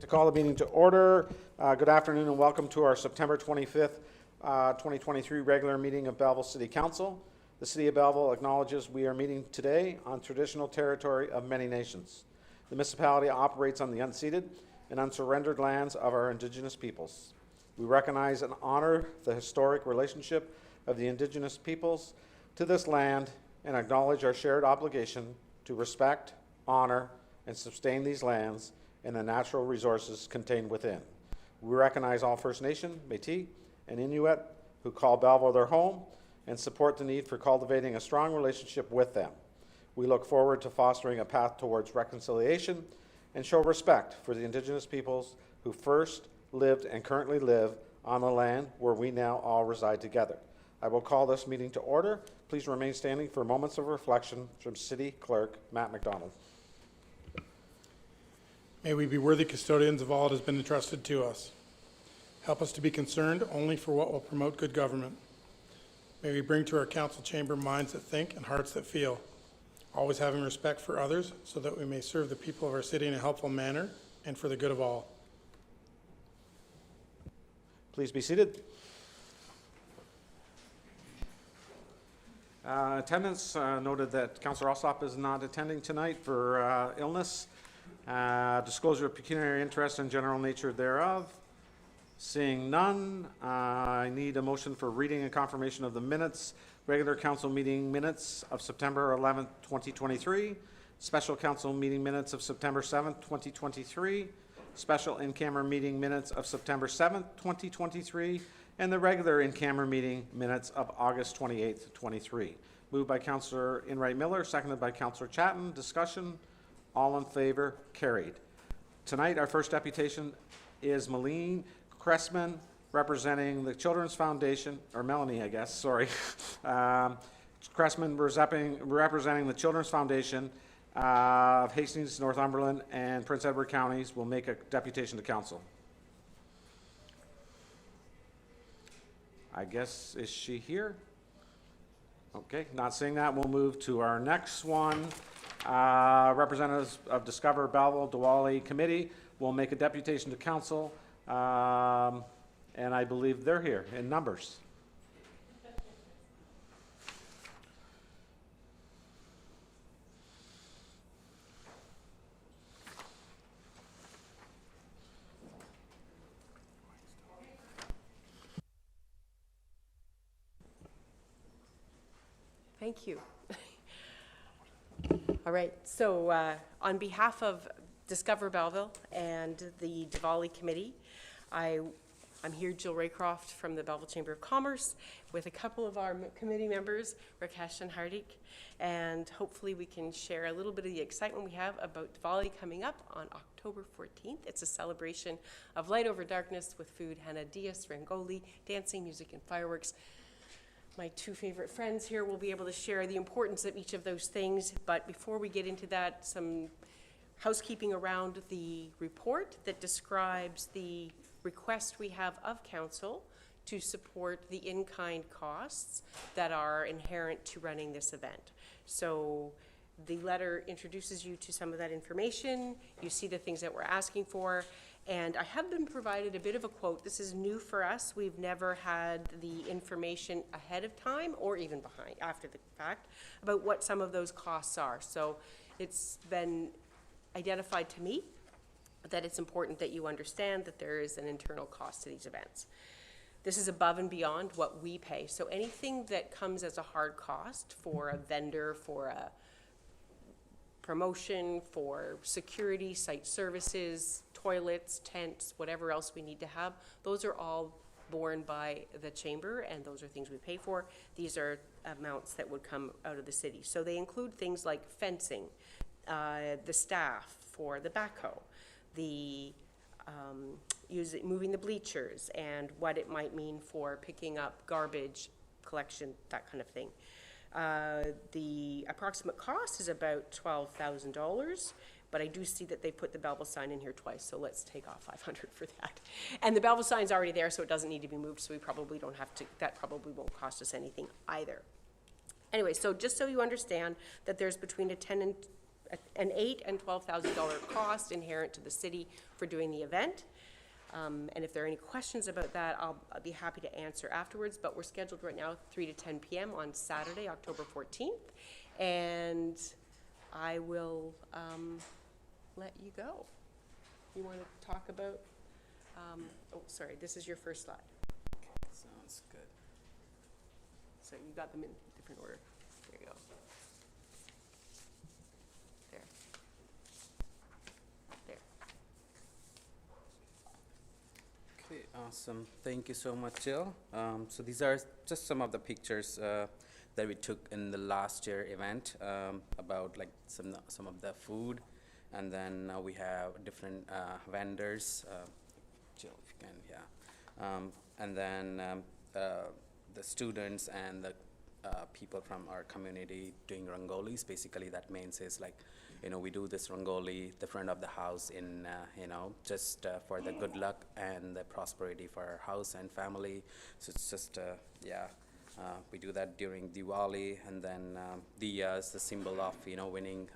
To call the meeting to order. Good afternoon and welcome to our September 25th, 2023 regular meeting of Belleville City Council. The City of Belleville acknowledges we are meeting today on traditional territory of many nations. The municipality operates on the unceded and unsurrendered lands of our Indigenous peoples. We recognize and honor the historic relationship of the Indigenous peoples to this land and acknowledge our shared obligation to respect, honor, and sustain these lands and the natural resources contained within. We recognize all First Nation, Métis, and Inuit who call Belleville their home and support the need for cultivating a strong relationship with them. We look forward to fostering a path towards reconciliation and show respect for the Indigenous peoples who first lived and currently live on the land where we now all reside together. I will call this meeting to order. Please remain standing for moments of reflection from City Clerk Matt McDonald. May we be worthy custodians of all that has been entrusted to us. Help us to be concerned only for what will promote good government. May we bring to our council chamber minds that think and hearts that feel, always having respect for others so that we may serve the people of our city in a helpful manner and for the good of all. Please be seated. Attendance noted that Councillor Alsop is not attending tonight for illness. Disclosure of pecuniary interest and general nature thereof. Seeing none, I need a motion for reading and confirmation of the minutes. Regular council meeting minutes of September 11th, 2023. Special council meeting minutes of September 7th, 2023. Special in-camera meeting minutes of September 7th, 2023. And the regular in-camera meeting minutes of August 28th, 23. Moved by Councillor Enright Miller, seconded by Councillor Chatton. Discussion. All in favor, carried. Tonight, our first deputation is Malene Cressman, representing the Children's Foundation, or Melanie, I guess, sorry. Cressman representing the Children's Foundation of Hastings, Northumberland, and Prince Edward counties will make a deputation to council. I guess, is she here? Okay, not seeing that, we'll move to our next one. Representatives of Discover Belleville Diwali Committee will make a deputation to council, and I believe they're here in numbers. Thank you. All right, so on behalf of Discover Belleville and the Diwali Committee, I'm here, Jill Raycroft from the Belleville Chamber of Commerce, with a couple of our committee members, Rakesh and Hardik, and hopefully we can share a little bit of the excitement we have about Diwali coming up on October 14th. It's a celebration of light over darkness with food, henna, diyas, rangoli, dancing, music, and fireworks. My two favorite friends here will be able to share the importance of each of those things. But before we get into that, some housekeeping around the report that describes the request we have of council to support the in-kind costs that are inherent to running this event. So the letter introduces you to some of that information. You see the things that we're asking for. And I have been provided a bit of a quote. This is new for us. We've never had the information ahead of time or even after the fact about what some of those costs are. So it's been identified to me that it's important that you understand that there is an internal cost to these events. This is above and beyond what we pay. So anything that comes as a hard cost for a vendor, for a promotion, for security, site services, toilets, tents, whatever else we need to have, those are all borne by the chamber, and those are things we pay for. These are amounts that would come out of the city. So they include things like fencing, the staff for the backhoe, the moving the bleachers, and what it might mean for picking up garbage collection, that kind of thing. The approximate cost is about $12,000, but I do see that they put the Belleville sign in here twice, so let's take off $500 for that. And the Belleville sign's already there, so it doesn't need to be moved, so we probably don't have to, that probably won't cost us anything either. Anyway, so just so you understand that there's between a 10 and an $8,000 and $12,000 cost inherent to the city for doing the event. And if there are any questions about that, I'll be happy to answer afterwards, but we're scheduled right now 3 to 10 p.m. on Saturday, October 14th, and I will let you go. You want to talk about, oh, sorry, this is your first slide. Sounds good. So you got them in different order. There you go. There. There. Okay, awesome. Thank you so much, Jill. So these are just some of the pictures that we took in the last year event about like some of the food, and then we have different vendors. Jill, if you can, yeah. And then the students and the people from our community doing rangolis. Basically, that means is like, we do this rangoli, the front of the house in, just for the good luck and the prosperity for our house and family. So it's just, we do that during Diwali, and then Diya is the symbol of, winning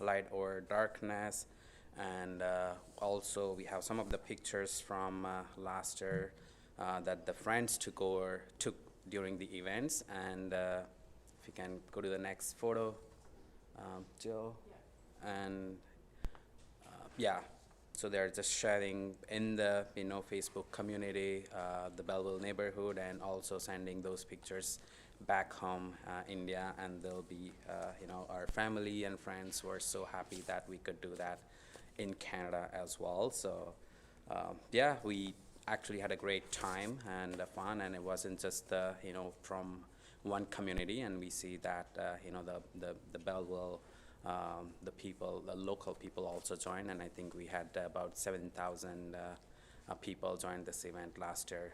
light or darkness. And also we have some of the pictures from last year that the friends took during the events. And if you can go to the next photo, Jill. Yeah. And so they're just sharing in the Facebook community, the Belleville neighborhood, and also sending those pictures back home, India. And they'll be our family and friends were so happy that we could do that in Canada as well. So we actually had a great time and fun, and it wasn't just from one community. And we see that the Belleville, the local people also joined, and I think we had about 7,000 people join this event last year.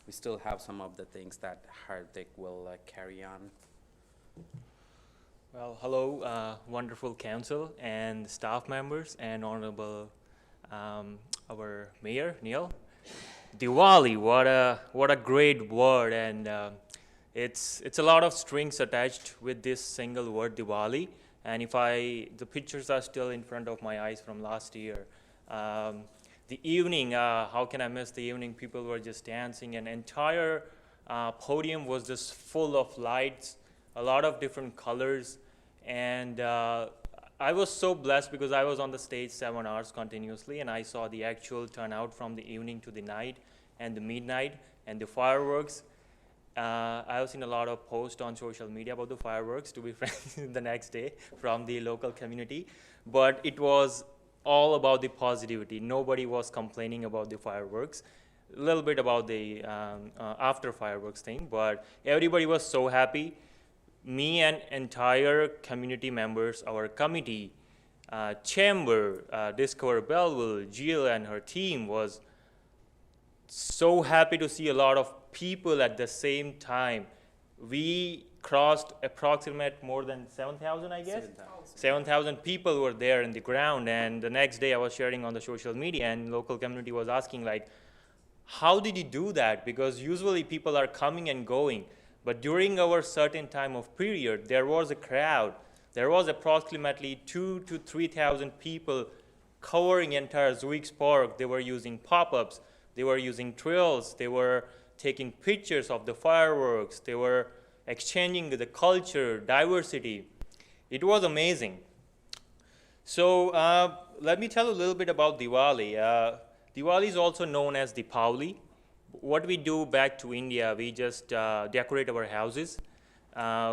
We still have some of the things that Hardik will carry on. Well, hello, wonderful council and staff members, and honorable our mayor Neil. Diwali, what a great word, and it's a lot of strings attached with this single word Diwali. And the pictures are still in front of my eyes from last year. The evening, how can I miss the evening? People were just dancing, and entire podium was just full of lights, a lot of different colors. And I was so blessed because I was on the stage 7 hours continuously, and I saw the actual turnout from the evening to the night and the midnight and the fireworks. I have seen a lot of posts on social media about the fireworks, to be frank, the next day from the local community. But it was all about the positivity. Nobody was complaining about the fireworks. A little bit about the after fireworks thing, but everybody was so happy. Me and entire community members, our committee, chamber, Discover Belleville, Jill and her team was so happy to see a lot of people at the same time. We crossed approximate more than 7,000, I guess. 7,000 people were there in the ground, and the next day I was sharing on the social media, and local community was asking like, how did you do that? Because usually people are coming and going. But during our certain time of period, there was a crowd. There was approximately 2,000 to 3,000 people covering entire Zwick's Park. They were using pop-ups. They were using trails. They were taking pictures of the fireworks. They were exchanging the culture, diversity. It was amazing. So let me tell a little bit about Diwali. Diwali is also known as Deepavali. What we do back to India, we just decorate our houses.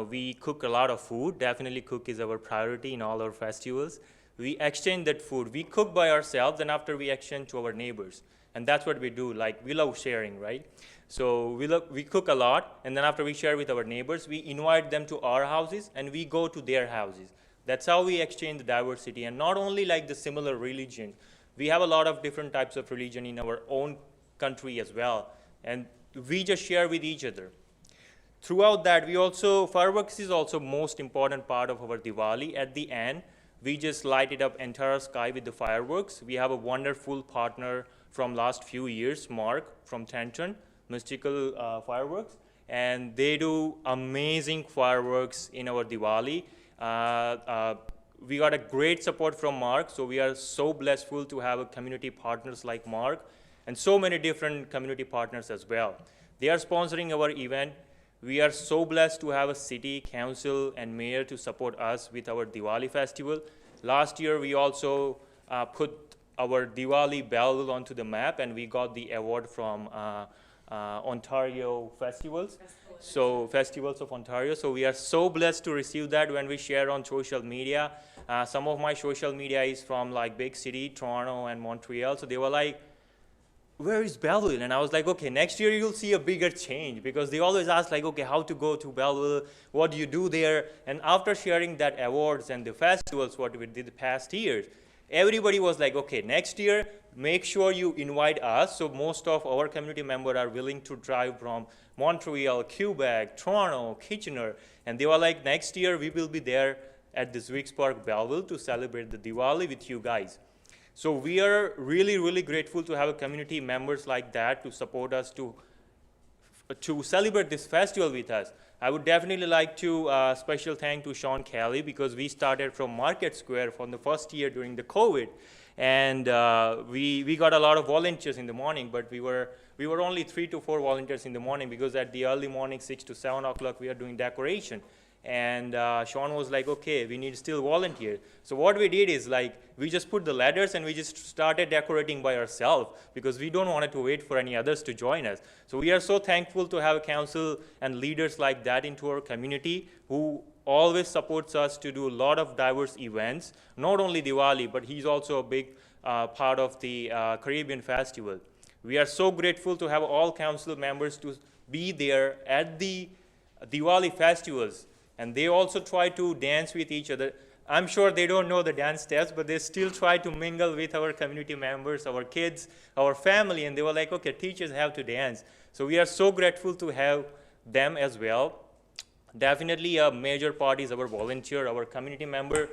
We cook a lot of food. Definitely cook is our priority in all our festivals. We exchange that food. We cook by ourselves, and after we exchange to our neighbors. And that's what we do. Like, we love sharing, right? So we cook a lot, and then after we share with our neighbors, we invite them to our houses, and we go to their houses. That's how we exchange the diversity. And not only like the similar religion, we have a lot of different types of religion in our own country as well, and we just share with each other. Throughout that, fireworks is also most important part of our Diwali. At the end, we just light it up entire sky with the fireworks. We have a wonderful partner from last few years, Mark from Trenton, Mystical Fireworks, and they do amazing fireworks in our Diwali. We got a great support from Mark, so we are so blessful to have a community partners like Mark and so many different community partners as well. They are sponsoring our event. We are so blessed to have a city, council, and mayor to support us with our Diwali festival. Last year, we also put our Diwali Belleville onto the map, and we got the award from Ontario Festivals. So Festivals of Ontario. So we are so blessed to receive that when we share on social media. Some of my social media is from like big city, Toronto and Montreal. So they were like, where is Belleville? And I was like, okay, next year you'll see a bigger change, because they always ask like, okay, how to go to Belleville? What do you do there? And after sharing that awards and the festivals, what we did the past years, everybody was like, okay, next year, make sure you invite us. So most of our community members are willing to drive from Montreal, Quebec, Toronto, Kitchener. And they were like, next year we will be there at the Zwigs Park, Belleville to celebrate the Diwali with you guys. So we are really, really grateful to have community members like that to support us to celebrate this festival with us. I would definitely like to special thank to Sean Kelly, because we started from Market Square from the first year during the COVID, and we got a lot of volunteers in the morning, but we were only 3 to 4 volunteers in the morning, because at the early morning 6 to 7 o'clock we are doing decoration. And Sean was like, okay, we need still volunteers. So what we did is like, we just put the ladders and we just started decorating by ourselves, because we don't want to wait for any others to join us. So we are so thankful to have council and leaders like that into our community, who always supports us to do a lot of diverse events, not only Diwali, but he's also a big part of the Caribbean Festival. We are so grateful to have all council members to be there at the Diwali festivals. And they also try to dance with each other. I'm sure they don't know the dance steps, but they still try to mingle with our community members, our kids, our family, and they were like, okay, teachers have to dance. So we are so grateful to have them as well. Definitely a major part is our volunteer, our community member.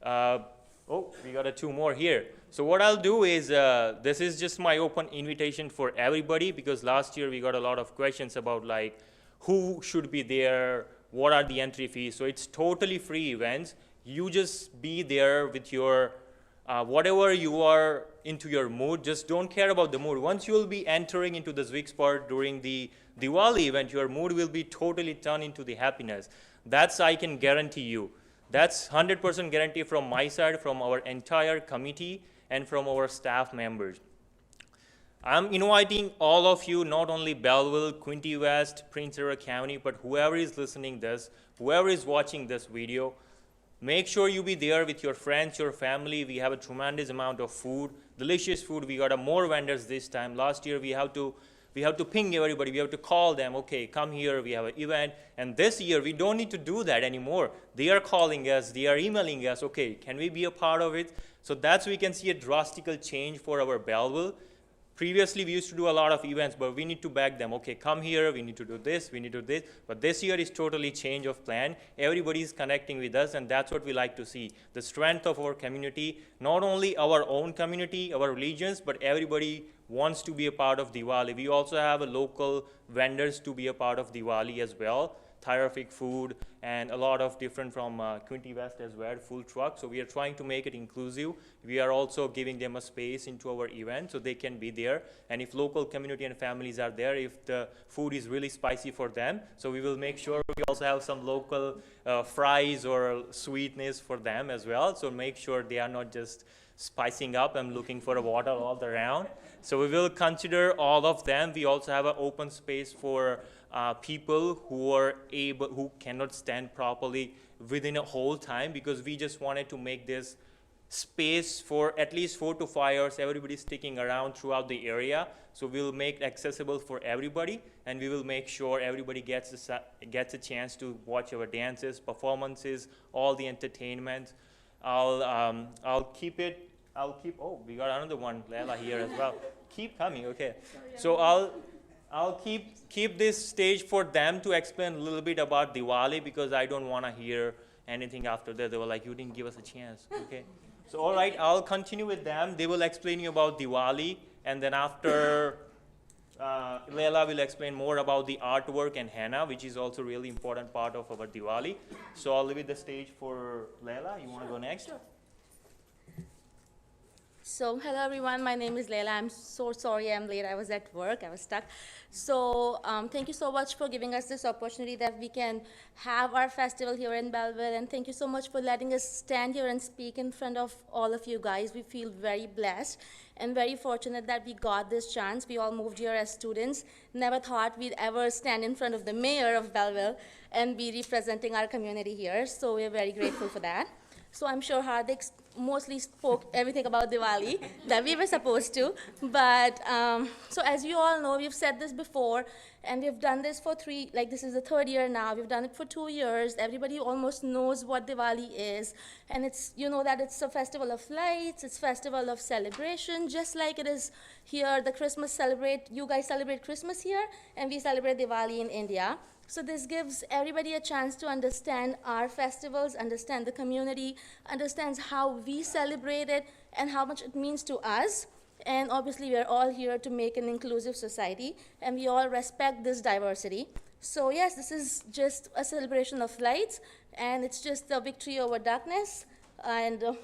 Oh, we got 2 more here. So what I'll do is, this is just my open invitation for everybody, because last year we got a lot of questions about like, who should be there, what are the entry fees. So it's totally free events. You just be there with your, whatever you are into your mood, just don't care about the mood. Once you'll be entering into the Zwigs Park during the Diwali event, your mood will be totally turned into the happiness. That's, I can guarantee you. That's 100% guarantee from my side, from our entire committee, and from our staff members. I'm inviting all of you, not only Belleville, Quinte West, Prince Edward County, but whoever is listening this, whoever is watching this video, make sure you be there with your friends, your family. We have a tremendous amount of food, delicious food. We got more vendors this time. Last year we have to ping everybody. We have to call them, okay, come here, we have an event. And this year we don't need to do that anymore. They are calling us, they are emailing us, okay, can we be a part of it? So that's, we can see a drastic change for our Belleville. Previously, we used to do a lot of events, but we need to beg them. Okay, come here, we need to do this, we need to do this. But this year is totally change of plan. Everybody is connecting with us, and that's what we like to see. The strength of our community, not only our own community, our religions, but everybody wants to be a part of Diwali. We also have a local vendors to be a part of Diwali as well. Terrific food, and a lot of different from Quinte West as well, full truck. So we are trying to make it inclusive. We are also giving them a space into our event so they can be there. And if local community and families are there, if the food is really spicy for them, so we will make sure we also have some local fries or sweetness for them as well. So make sure they are not just spicing up and looking for a water all around. So we will consider all of them. We also have an open space for people who cannot stand properly within a whole time, because we just wanted to make this space for at least 4 to 5 hours. Everybody sticking around throughout the area. So we'll make it accessible for everybody, and we will make sure everybody gets a chance to watch our dances, performances, all the entertainment. Oh, we got another one, Leila, here as well. Keep coming, okay. So I'll keep this stage for them to explain a little bit about Diwali, because I don't want to hear anything after that. They were like, you didn't give us a chance, okay. So all right, I'll continue with them. They will explain you about Diwali, and then after Leila will explain more about the artwork and henna, which is also really important part of our Diwali. So I'll leave the stage for Leila. You want to go next? So, hello everyone, my name is Leila. I'm so sorry I'm late. I was at work, I was stuck. So, thank you so much for giving us this opportunity that we can have our festival here in Belleville. And thank you so much for letting us stand here and speak in front of all of you guys. We feel very blessed and very fortunate that we got this chance. We all moved here as students. Never thought we'd ever stand in front of the mayor of Belleville and be representing our community here. So, we're very grateful for that. So I'm sure Hardik mostly spoke everything about Diwali that we were supposed to. But so as you all know, we've said this before, and we've done this for this is the third year now. We've done it for 2 years. Everybody almost knows what Diwali is. And it's, you know, that it's a festival of lights, it's festival of celebration, just like it is here, you guys celebrate Christmas here, and we celebrate Diwali in India. So this gives everybody a chance to understand our festivals, understand the community, understands how we celebrate it and how much it means to us. And obviously we're all here to make an inclusive society, and we all respect this diversity. So yes, this is just a celebration of lights, and it's just a victory over darkness. And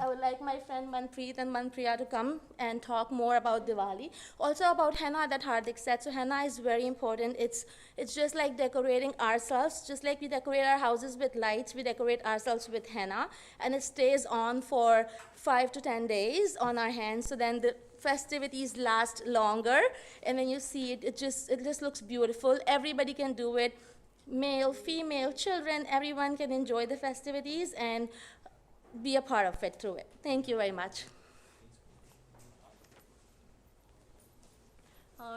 I would like my friend Manpreet and Manpriya to come and talk more about Diwali. Also about henna that Hardik said. So henna is very important. It's just like decorating ourselves. Just like we decorate our houses with lights, we decorate ourselves with henna. And it stays on for 5 to 10 days on our hands. So then the festivities last longer. And when you see it, it just looks beautiful. Everybody can do it. Male, female, children, everyone can enjoy the festivities and be a part of it through it. Thank you very much.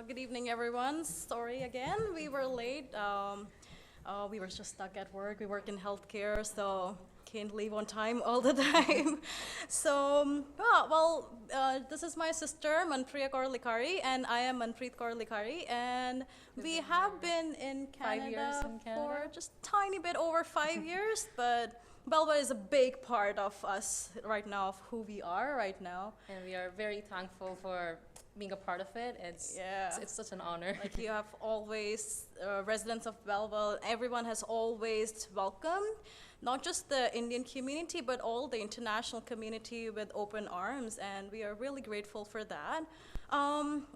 Good evening, everyone. Sorry again, we were late. We were just stuck at work. We work in healthcare, so can't leave on time all the time. So, this is my sister, Manpriya Kaur Likari, and I am Manpreet Kaur Likari, and we have been in 5 years Canada in Canada. for just tiny bit over 5 years, but Belleville is a big part of us right now, of who we are right now. And we are very thankful for being a part of it. It's such an honor. Like you have always, residents of Belleville, everyone has always welcomed, not just the Indian community, but all the international community with open arms, and we are really grateful for that.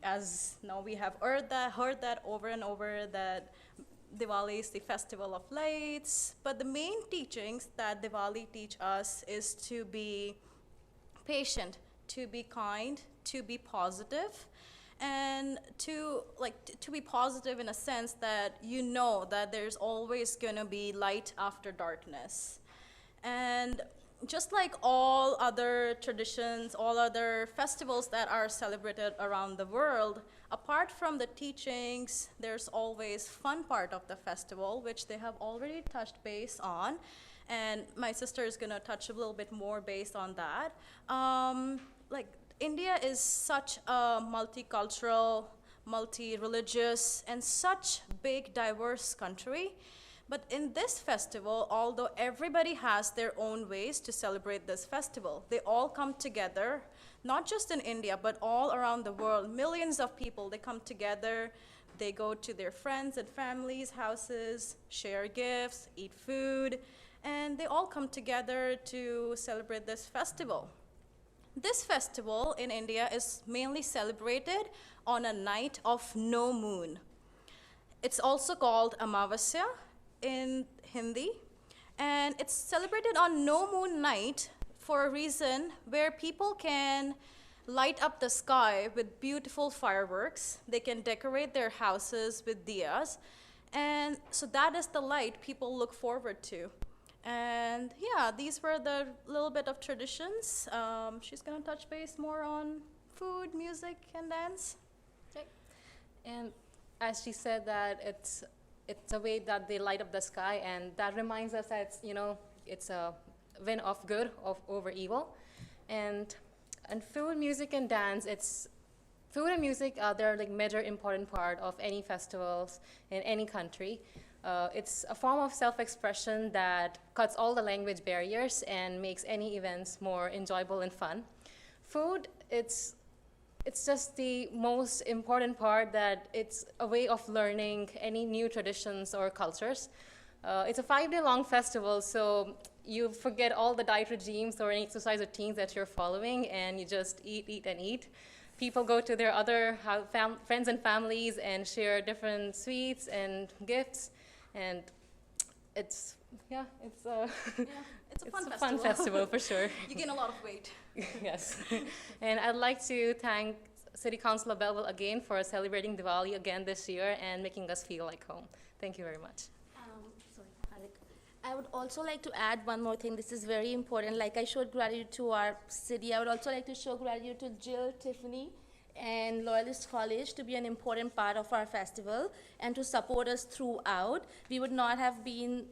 As now we have heard that over and over, that Diwali is the festival of lights, but the main teachings that Diwali teach us is to be patient, to be kind, to be positive, and to be positive in a sense that you know that there's always going to be light after darkness. And just like all other traditions, all other festivals that are celebrated around the world, apart from the teachings, there's always fun part of the festival, which they have already touched base on. And my sister is going to touch a little bit more based on that. India is such a multicultural, multi-religious, and such big, diverse country. But in this festival, although everybody has their own ways to celebrate this festival, they all come together, not just in India, but all around the world. Millions of people, they come together, they go to their friends and families' houses, share gifts, eat food, and they all come together to celebrate this festival. This festival in India is mainly celebrated on a night of no moon. It's also called Amavasya in Hindi, and it's celebrated on no moon night for a reason where people can light up the sky with beautiful fireworks. They can decorate their houses with diyas, and so that is the light people look forward to. And yeah, these were the little bit of traditions. She's gonna touch base more on food, music, and dance. Okay. And as she said, that it's a way that they light up the sky, and that reminds us that it's a win of good over evil. And food, music, and dance, food and music, they're like major important part of any festivals in any country. It's a form of self-expression that cuts all the language barriers and makes any events more enjoyable and fun. Food, it's it's just the most important part that it's a way of learning any new traditions or cultures. It's a 5-day long festival, so you forget all the diet regimes or any exercise routines that you're following, and you just eat, eat, and eat. People go to their other friends and families and share different sweets and gifts, and it's, yeah, it's a, It's a it's fun a festival. fun festival for sure. You gain a lot of weight. Yes. And I'd like to thank City Council of Belleville again for celebrating Diwali again this year and making us feel like home. Thank you very much. Sorry, Alec. I would also like to add one more thing. This is very important. Like I showed gratitude to our city, I would also like to show gratitude to Jill, Tiffany, and Loyalist College to be an important part of our festival and to support us throughout. We would not have been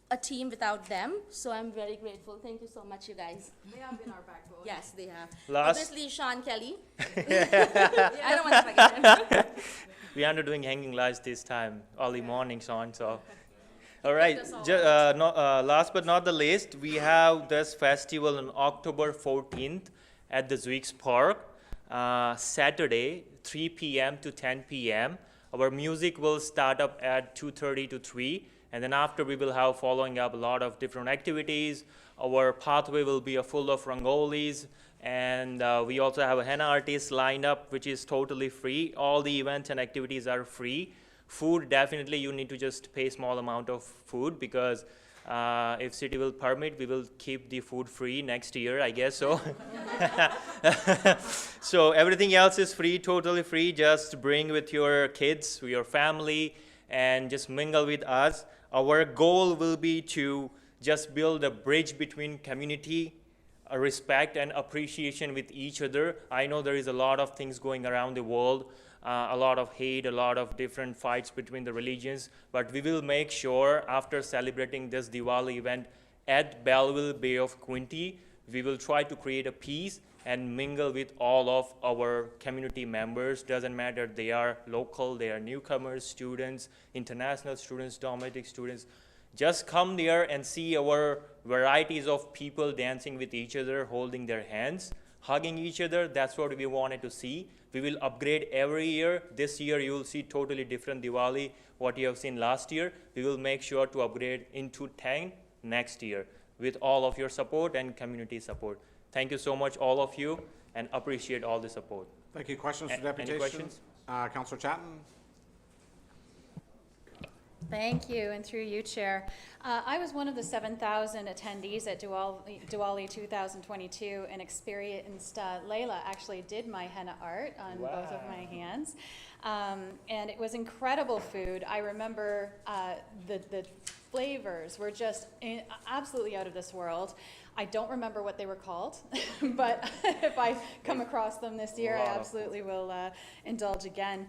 a team without them, so I'm very grateful. Thank you so much, you guys. They have been our backbone. Yes, they have. Last- Obviously, Sean Kelly. I don't want to forget him. We are not doing hanging lights this time, early mornings on, so. All right, last but not the least, we have this festival on October 14th at the Zwick's Park, Saturday, 3 p.m. to 10 p.m. Our music will start up at 2:30 to 3, and then after we will have following up a lot of different activities. Our pathway will be full of rangolis, and we also have a henna artist lined up, which is totally free. All the events and activities are free. Food, definitely you need to just pay small amount of food, because if city will permit, we will keep the food free next year, I guess so. So everything else is free, totally free. Just bring with your kids, your family, and just mingle with us. Our goal will be to just build a bridge between community, respect and appreciation with each other. I know there is a lot of things going around the world, a lot of hate, a lot of different fights between the religions, but we will make sure after celebrating this Diwali event at Belleville Bay of Quinte, we will try to create a peace and mingle with all of our community members. Doesn't matter, they are local, they are newcomers, students, international students, domestic students. Just come there and see our varieties of people dancing with each other, holding their hands, hugging each other. That's what we wanted to see. We will upgrade every year. This year you will see totally different Diwali, what you have seen last year. We will make sure to upgrade into 10 next year with all of your support and community support. Thank you so much, all of you, and appreciate all the support. Thank you. Questions for Any deputation? questions? Councillor Chatton? Thank you, and through you, Chair. I was one of the 7,000 attendees at Diwali 2022 and experienced, Layla actually did my henna art on both of my hands. And it was incredible food. I remember the flavors were just absolutely out of this world. I don't remember what they were called, but if I come across them this year, I absolutely will indulge again.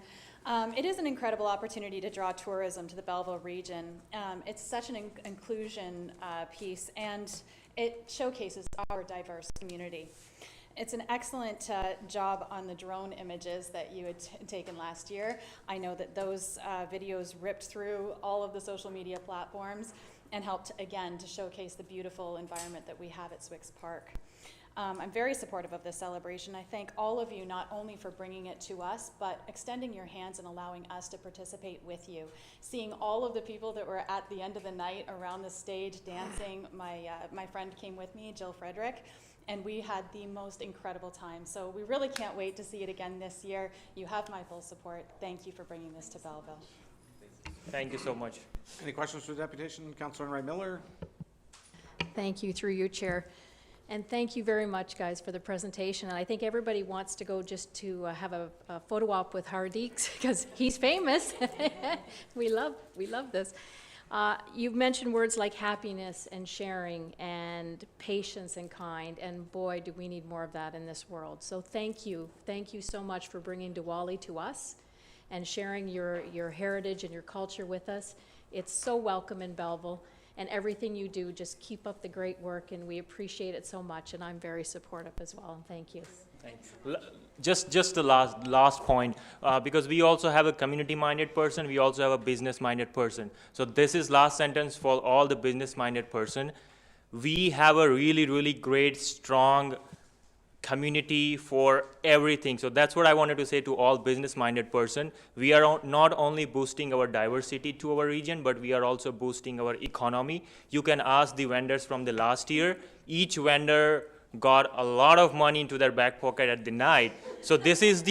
It is an incredible opportunity to draw tourism to the Belleville region. It's such an inclusion piece, and it showcases our diverse community. It's an excellent job on the drone images that you had taken last year. I know that those videos ripped through all of the social media platforms and helped, again, to showcase the beautiful environment that we have at Zwick's Park. I'm very supportive of this celebration. I thank all of you not only for bringing it to us, but extending your hands and allowing us to participate with you. Seeing all of the people that were at the end of the night around the stage dancing, my friend came with me, Jill Frederick, and we had the most incredible time. So we really can't wait to see it again this year. You have my full support. Thank you for bringing this to Belleville. Thank you so much. Any questions for the deputation? Councillor Ray Miller? Thank you, through you, Chair. And thank you very much, guys, for the presentation. And I think everybody wants to go just to have a photo op with Hardeeq because he's famous. we love this. You've mentioned words like happiness and sharing and patience and kind, and boy, do we need more of that in this world. So thank you so much for bringing Diwali to us and sharing your heritage and your culture with us. It's so welcome in Belleville. And everything you do, just keep up the great work, and we appreciate it so much, and I'm very supportive as well, and thank you. Thanks. Just the last point, because we also have a community-minded person, we also have a business-minded person. So this is last sentence for all the business-minded person. We have a really, really great, strong community, for everything. So that's what I wanted to say to all business-minded person. We are not only boosting our diversity to our region, but we are also boosting our economy. You can ask the vendors from the last year. Each vendor got a lot of money into their back pocket at the night. So this is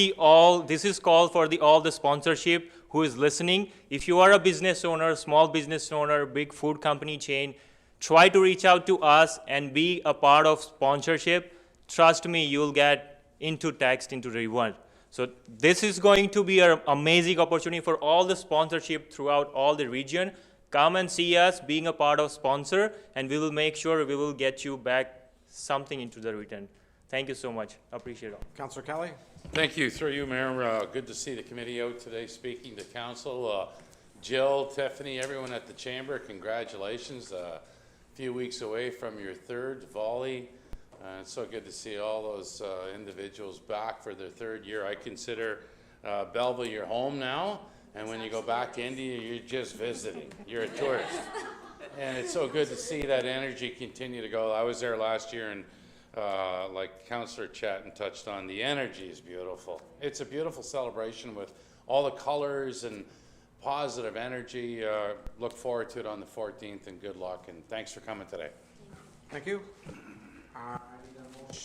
called for all the sponsorship who is listening. If you are a business owner, small business owner, big food company chain, try to reach out to us and be a part of sponsorship. Trust me, you'll get into reward. So this is going to be an amazing opportunity for all the sponsorship throughout all the region. Come and see us being a part of sponsor, and we will make sure we will get you back something into the return. Thank you so much. Appreciate it. Councillor Kelly? Thank you. Through you, Mayor. Good to see the committee out today speaking to council. Jill, Tiffany, everyone at the chamber, congratulations. A few weeks away from your third volley. It's so good to see all those individuals back for their third year. I consider Belleville your home now, and when you go back to India, you're just visiting. You're a tourist. And it's so good to see that energy continue to go. I was there last year, and like Councillor Chatton touched on, the energy is beautiful. It's a beautiful celebration with all the colors and positive energy. Look forward to it on the 14th, and good luck, and thanks for coming today. Thank you. I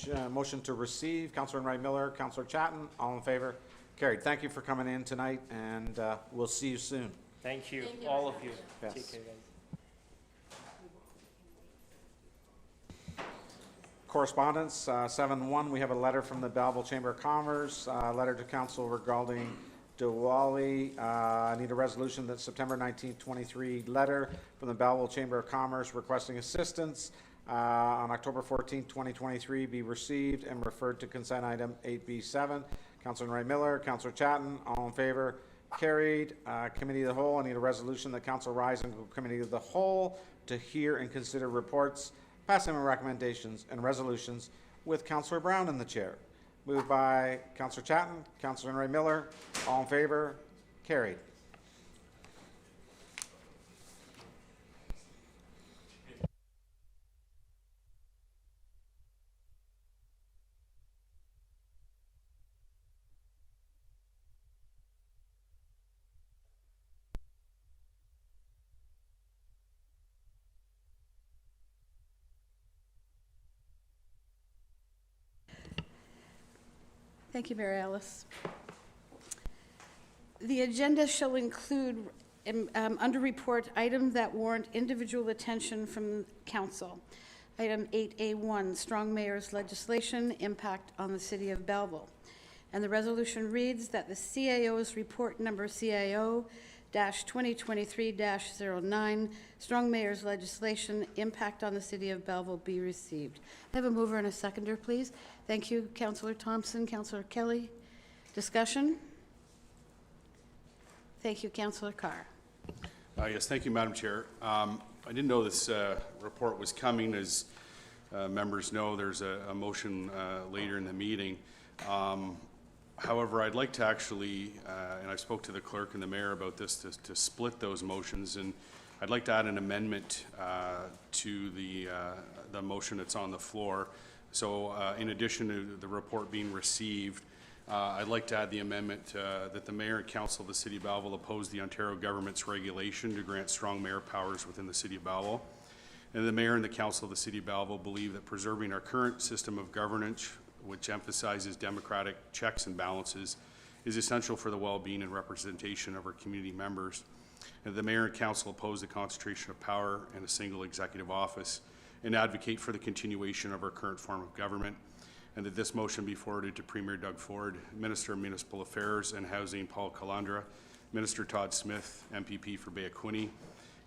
need a motion to receive. Councillor Wright Miller, Councillor Chatton, all in favor? Carried. Thank you for coming in tonight, and we'll see you soon. Thank you, all of you. Yes. Take care, guys. Correspondence, 7-1, we have a letter from the Belleville Chamber of Commerce, letter to council regarding Diwali. I need a resolution that September 19th, 23 letter from the Belleville Chamber of Commerce requesting assistance on October 14th, 2023 be received and referred to consent item 8B7. Councilor Wright Miller, Councilor Chatton, all in favor? Carried. Committee of the Whole, I need a resolution that council rise and go Committee of the Whole to hear and consider reports, passing recommendations and resolutions with Councillor Brown in the chair. Moved by Councillor Chatton, Councillor Wright Miller, all in favor? Carried. Thank you, Mary Alice. The agenda shall include under report items that warrant individual attention from council. Item 8A1, strong mayor's legislation impact on the city of Belleville. And the resolution reads that the CAO's report number CAO-2023-09, strong mayor's legislation impact on the city of Belleville be received. I have a mover and a seconder, please. Thank you, Councillor Thompson, Councillor Kelly. Discussion? Thank you, Councillor Carr. Yes, thank you, Madam Chair. I didn't know this report was coming. As members know, there's a motion later in the meeting. However, I'd like to actually, and I spoke to the clerk and the mayor about this, to split those motions, and I'd like to add an amendment to the motion that's on the floor. So in addition to the report being received, I'd like to add the amendment that the mayor and council of the city of Belleville oppose the Ontario government's regulation to grant strong mayor powers within the city of Belleville. And the mayor and the council of the city of Belleville believe that preserving our current system of governance, which emphasizes democratic checks and balances, is essential for the well-being and representation of our community members. And the mayor and council oppose the concentration of power in a single executive office and advocate for the continuation of our current form of government, and that this motion be forwarded to Premier Doug Ford, Minister of Municipal Affairs and Housing Paul Calandra, Minister Todd Smith, MPP for Bay of Quinte,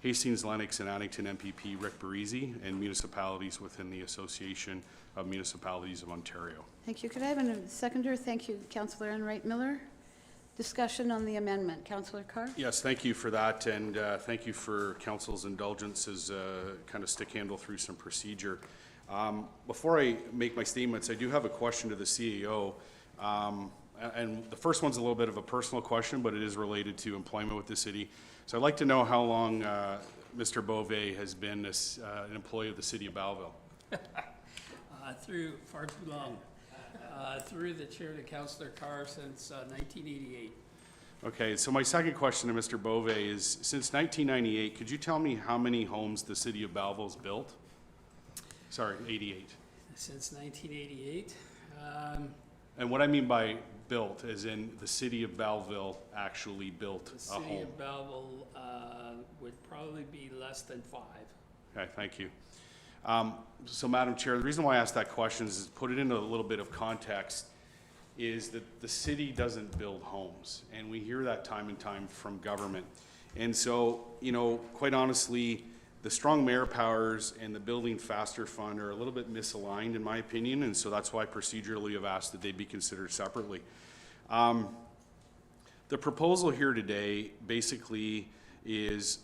Hastings, Lennox, and Addington MPP Rick Barisi, and municipalities within the Association of Municipalities of Ontario. Thank you. Could I have a seconder? Thank you, Councillor Wright Miller. Discussion on the amendment. Councillor Carr? Yes, thank you for that, and thank you for council's indulgence as kind of stick handle through some procedure. Before I make my statements, I do have a question to the CEO. And the first one's a little bit of a personal question, but it is related to employment with the city. So I'd like to know how long Mr. Beauvais has been an employee of the city of Belleville. Through far too long. Through the chair to Councillor Carr since 1988. Okay, so my second question to Mr. Bove is, since 1998, could you tell me how many homes the city of Belleville's built? Sorry, 88. Since 1988. And what I mean by built, as in the city of Belleville actually built The a city home. of Belleville would probably be less than 5. Okay, thank you. So Madam Chair, the reason why I asked that question is to put it into a little bit of context, is that the city doesn't build homes, and we hear that time and time from government. And so, you know, quite honestly, the strong mayor powers and the Building Faster Fund are a little bit misaligned, in my opinion, and so that's why procedurally I've asked that they be considered separately. The proposal here today basically is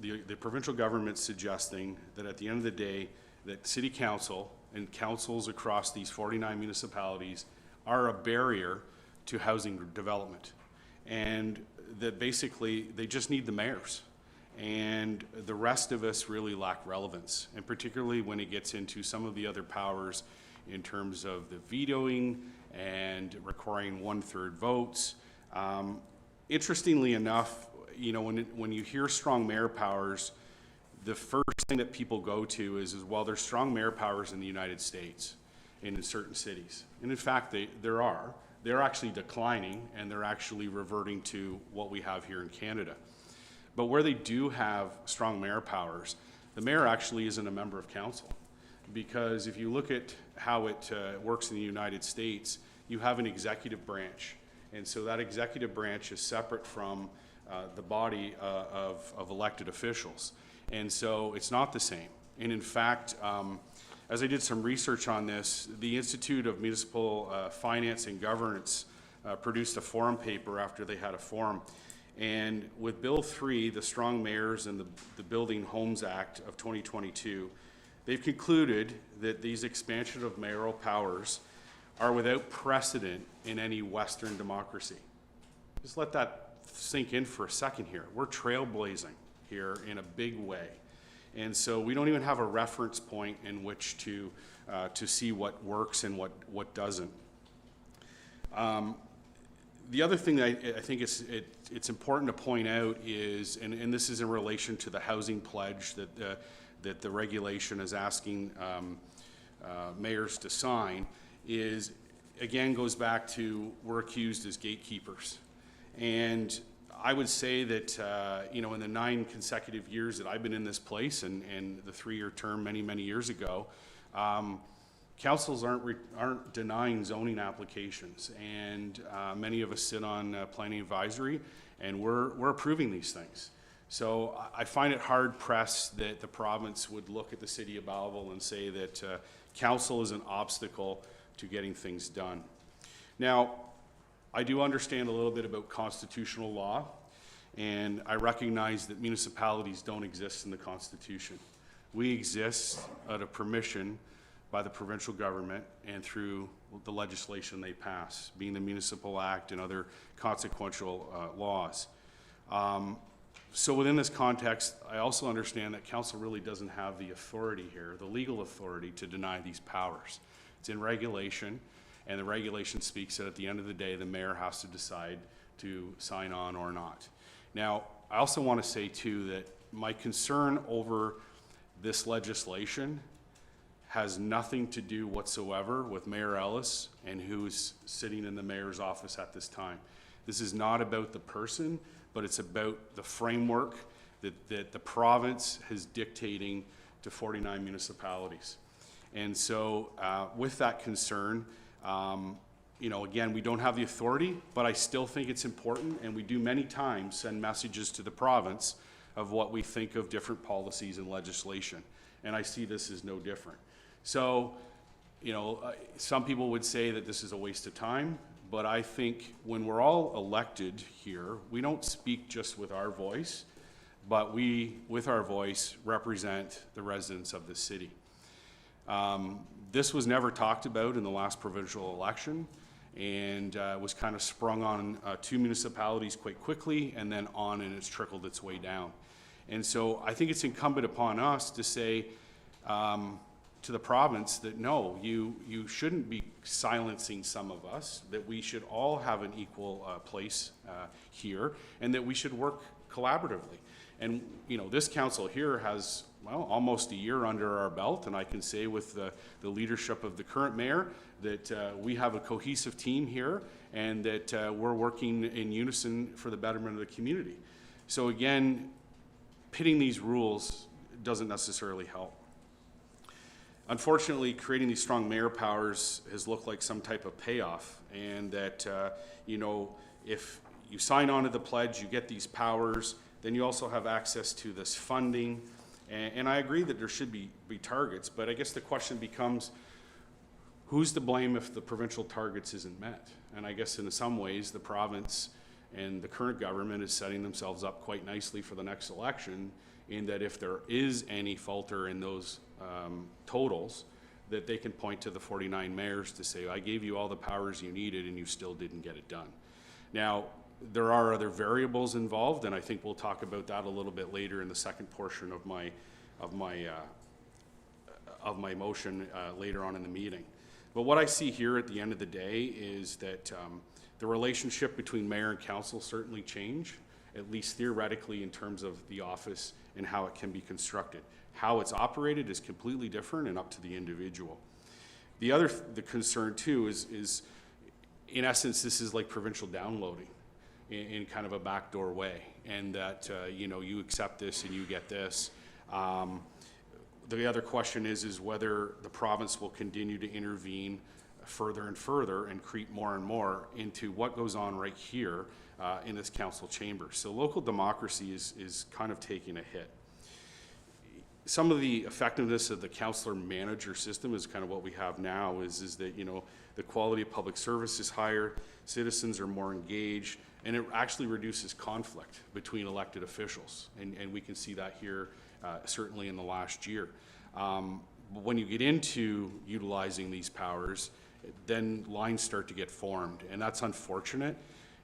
the provincial government suggesting that at the end of the day, that city council and councils across these 49 municipalities are a barrier to housing development. And that basically they just need the mayors. And the rest of us really lack relevance, and particularly when it gets into some of the other powers in terms of the vetoing and requiring 1/3 votes. Interestingly enough, you know, when you hear strong mayor powers, the first thing that people go to is well, there's strong mayor powers in the United States and in certain cities. And in fact, they're actually declining, and they're actually reverting to what we have here in Canada. But where they do have strong mayor powers, the mayor actually isn't a member of council. Because if you look at how it works in the United States, you have an executive branch. And so that executive branch is separate from the body of elected officials. And so it's not the same. And in fact, as I did some research on this, the Institute of Municipal Finance and Governance produced a forum paper after they had a forum. And with Bill 3, the Strong Mayors and the Building Homes Act of 2022, they've concluded that these expansion of mayoral powers are without precedent in any Western democracy. Just let that sink in for a second here. We're trailblazing here in a big way. And so we don't even have a reference point in which to see what works and what doesn't. The other thing that I think it's important to point out is, and this is in relation to the housing pledge that the regulation is asking mayors to sign, is again goes back to we're accused as gatekeepers. And I would say that you know, in the 9 consecutive years that I've been in this place, and the 3-year term many years ago, councils aren't denying zoning applications, and many of us sit on planning advisory, and we're approving these things. So I find it hard pressed that the province would look at the city of Belleville and say that council is an obstacle to getting things done. Now, I do understand a little bit about constitutional law, and I recognize that municipalities don't exist in the Constitution. We exist out of permission by the provincial government and through the legislation they pass, being the Municipal Act and other consequential laws. So within this context, I also understand that council really doesn't have the authority here, the legal authority to deny these powers. It's in regulation, and the regulation speaks that at the end of the day, the mayor has to decide to sign on or not. Now, I also want to say too that my concern over this legislation has nothing to do whatsoever with Mayor Ellis and who's sitting in the mayor's office at this time. This is not about the person, but it's about the framework that the province is dictating to 49 municipalities. And so with that concern, you know, again, we don't have the authority, but I still think it's important, and we do many times send messages to the province of what we think of different policies and legislation. And I see this as no different. So, you know, some people would say that this is a waste of time, but I think when we're all elected here, we don't speak just with our voice, but we, with our voice, represent the residents of the city. This was never talked about in the last provincial election, and was kind of sprung on 2 municipalities quite quickly, and then on, and it's trickled its way down. And so I think it's incumbent upon us to say, to the province that no, you shouldn't be silencing some of us, that we should all have an equal place here, and that we should work collaboratively. And, you know, this council here has, well, almost a year under our belt, and I can say with the leadership of the current mayor that we have a cohesive team here, and that we're working in unison for the betterment of the community. So again, pitting these rules doesn't necessarily help. Unfortunately, creating these strong mayor powers has looked like some type of payoff, and that, you know, if you sign on to the pledge, you get these powers, then you also have access to this funding. And I agree that there should be targets, but I guess the question becomes, who's to blame if the provincial targets isn't met? And I guess in some ways, the province and the current government is setting themselves up quite nicely for the next election, in that if there is any falter in those totals, that they can point to the 49 mayors to say, I gave you all the powers you needed and you still didn't get it done. Now, there are other variables involved, and I think we'll talk about that a little bit later in the second portion of my motion later on in the meeting. But what I see here at the end of the day is that the relationship between mayor and council certainly change, at least theoretically, in terms of the office and how it can be constructed. How it's operated is completely different and up to the individual. The concern too is in essence, this is like provincial downloading in kind of a backdoor way, and that you know, you accept this and you get this. The other question is whether the province will continue to intervene further and further and creep more and more into what goes on right here in this council chamber. So local democracy is kind of taking a hit. Some of the effectiveness of the councillor-manager system is kind of what we have now, is that, you know, the quality of public service is higher, citizens are more engaged, and it actually reduces conflict between elected officials. And we can see that here certainly in the last year. But when you get into utilizing these powers, then lines start to get formed, and that's unfortunate.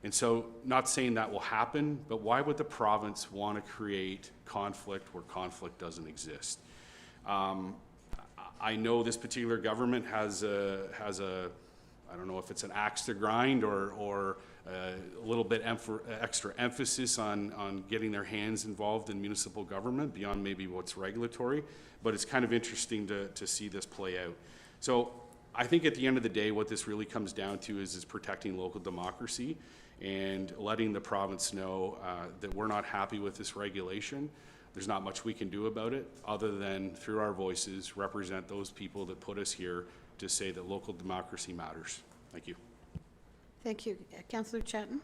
And so, not saying that will happen, but why would the province want to create conflict where conflict doesn't exist? I know this particular government has a I don't know if it's an axe to grind or a little bit extra emphasis on getting their hands involved in municipal government beyond maybe what's regulatory, but it's kind of interesting to see this play out. So I think at the end of the day, what this really comes down to is protecting local democracy and letting the province know that we're not happy with this regulation. There's not much we can do about it other than through our voices represent those people that put us here to say that local democracy matters. Thank you. Thank you. Councillor Chatton?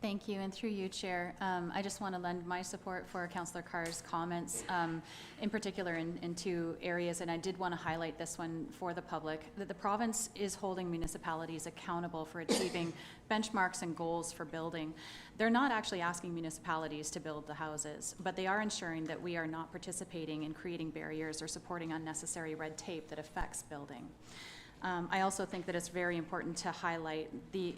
Thank you, and through you, Chair, I just want to lend my support for Councillor Carr's comments, in particular in two areas, and I did want to highlight this one for the public, that the province is holding municipalities accountable for achieving benchmarks and goals for building. They're not actually asking municipalities to build the houses, but they are ensuring that we are not participating in creating barriers or supporting unnecessary red tape that affects building. I also think that it's very important to highlight the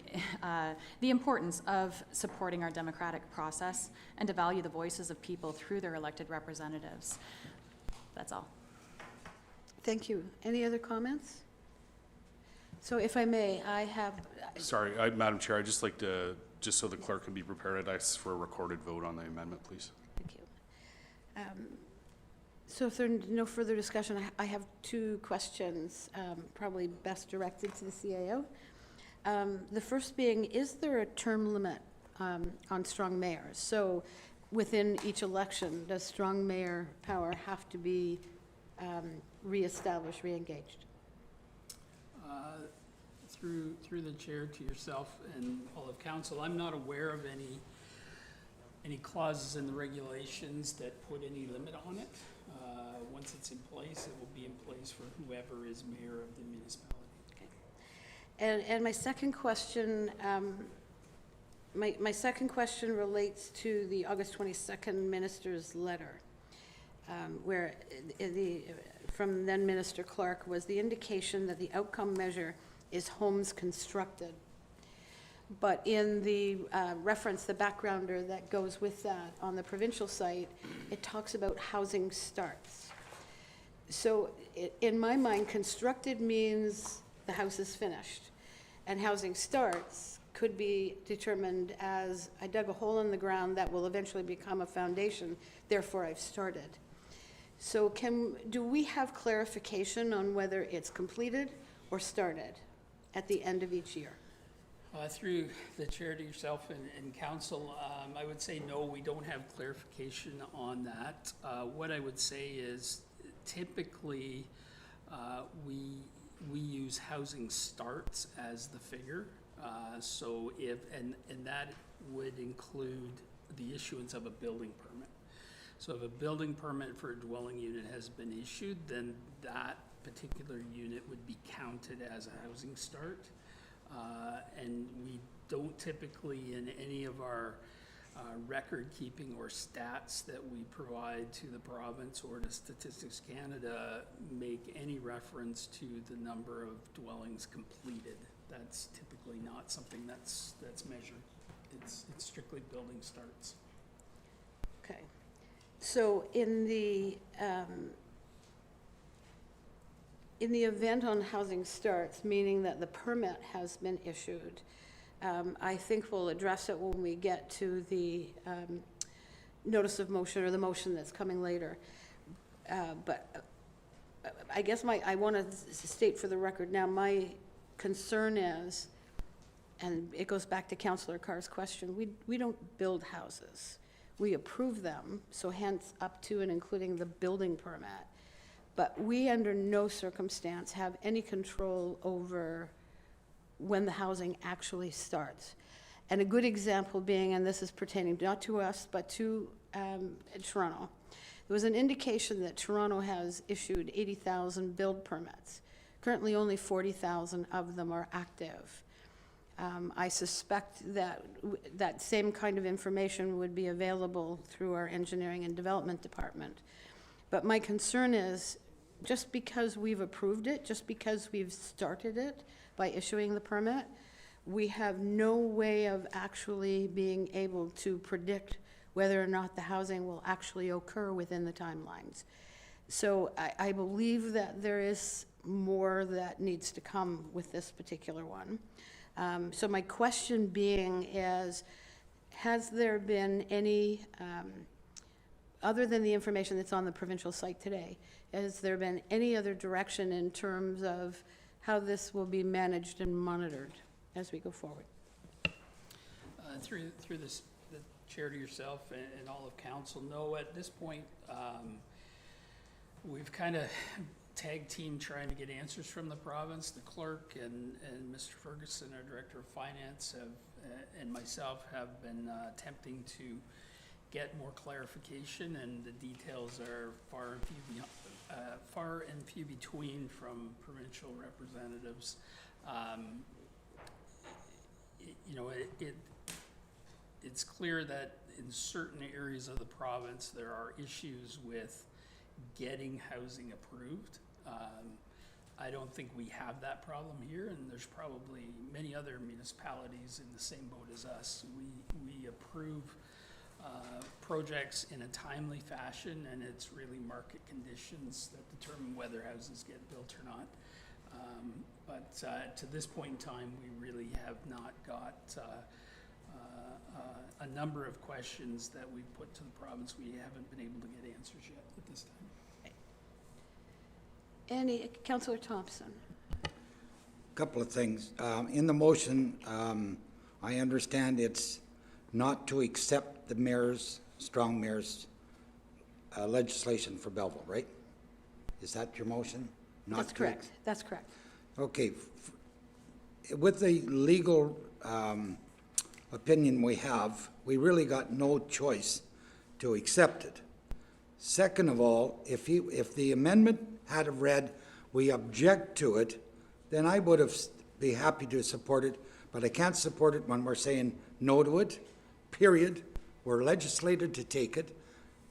importance of supporting our democratic process and to value the voices of people through their elected representatives. That's all. Thank you. Any other comments? So if I may, I have... Sorry, Madam Chair, I'd just like to, just so the clerk can be prepared, I'd ask for a recorded vote on the amendment, please. Thank you. So if there's no further discussion, I have two questions, probably best directed to the CAO. The first being, is there a term limit on strong mayors? So within each election, does strong mayor power have to be reestablished, reengaged? Through the chair to yourself and all of council, I'm not aware of any clauses in the regulations that put any limit on it. Once it's in place, it will be in place for whoever is mayor of the municipality. Okay. And my second question, my second question relates to the August 22nd minister's letter, where from then Minister Clark was the indication that the outcome measure is homes constructed. But in the reference, the backgrounder that goes with that on the provincial site, it talks about housing starts. So in my mind, constructed means the house is finished. And housing starts could be determined as I dug a hole in the ground that will eventually become a foundation, therefore I've started. So do we have clarification on whether it's completed or started at the end of each year? Through the chair to yourself and council, I would say no, we don't have clarification on that. What I would say is typically we use housing starts as the figure. So and that would include the issuance of a building permit. So if a building permit for a dwelling unit has been issued, then that particular unit would be counted as a housing start. And we don't typically, in any of our record keeping or stats that we provide to the province or to Statistics Canada, make any reference to the number of dwellings completed. That's typically not something that's measured. It's strictly building starts. Okay. So in the event on housing starts, meaning that the permit has been issued, I think we'll address it when we get to the notice of motion or the motion that's coming later. But I guess I want to state for the record now, my concern is, and it goes back to Councillor Carr's question, we don't build houses. We approve them, so hence up to and including the building permit. But we, under no circumstance, have any control over when the housing actually starts. And a good example being, and this is pertaining not to us, but to Toronto, there was an indication that Toronto has issued 80,000 build permits. Currently, only 40,000 of them are active. I suspect that that same kind of information would be available through our engineering and development department. But my concern is, just because we've approved it, just because we've started it by issuing the permit, we have no way of actually being able to predict whether or not the housing will actually occur within the timelines. So I believe that there is more that needs to come with this particular one. So my question being is, has there been any, other than the information that's on the provincial site today, has there been any other direction in terms of how this will be managed and monitored as we go forward? Through the chair to yourself and all of council, no, at this point, we've kind of tag team trying to get answers from the province. The clerk and Mr. Ferguson, our director of finance, and myself have been attempting to get more clarification, and the details are far and few between from provincial representatives. It's clear that in certain areas of the province there are issues with getting housing approved. I don't think we have that problem here, and there's probably many other municipalities in the same boat as us. We approve projects in a timely fashion, and it's really market conditions that determine whether houses get built or not. But to this point in time, we really have not got a number of questions that we've put to the province. We haven't been able to get answers yet at this time. Councillor Thompson. Couple of things. In the motion, I understand it's not to accept the strong mayor's legislation for Belleville, right? Is that your motion? That's correct. That's correct. Okay. With the legal opinion we have, we really got no choice to accept it. Second of all, if the amendment had have read, we object to it, then I would have be happy to support it, but I can't support it when we're saying no to it, period. We're legislated to take it.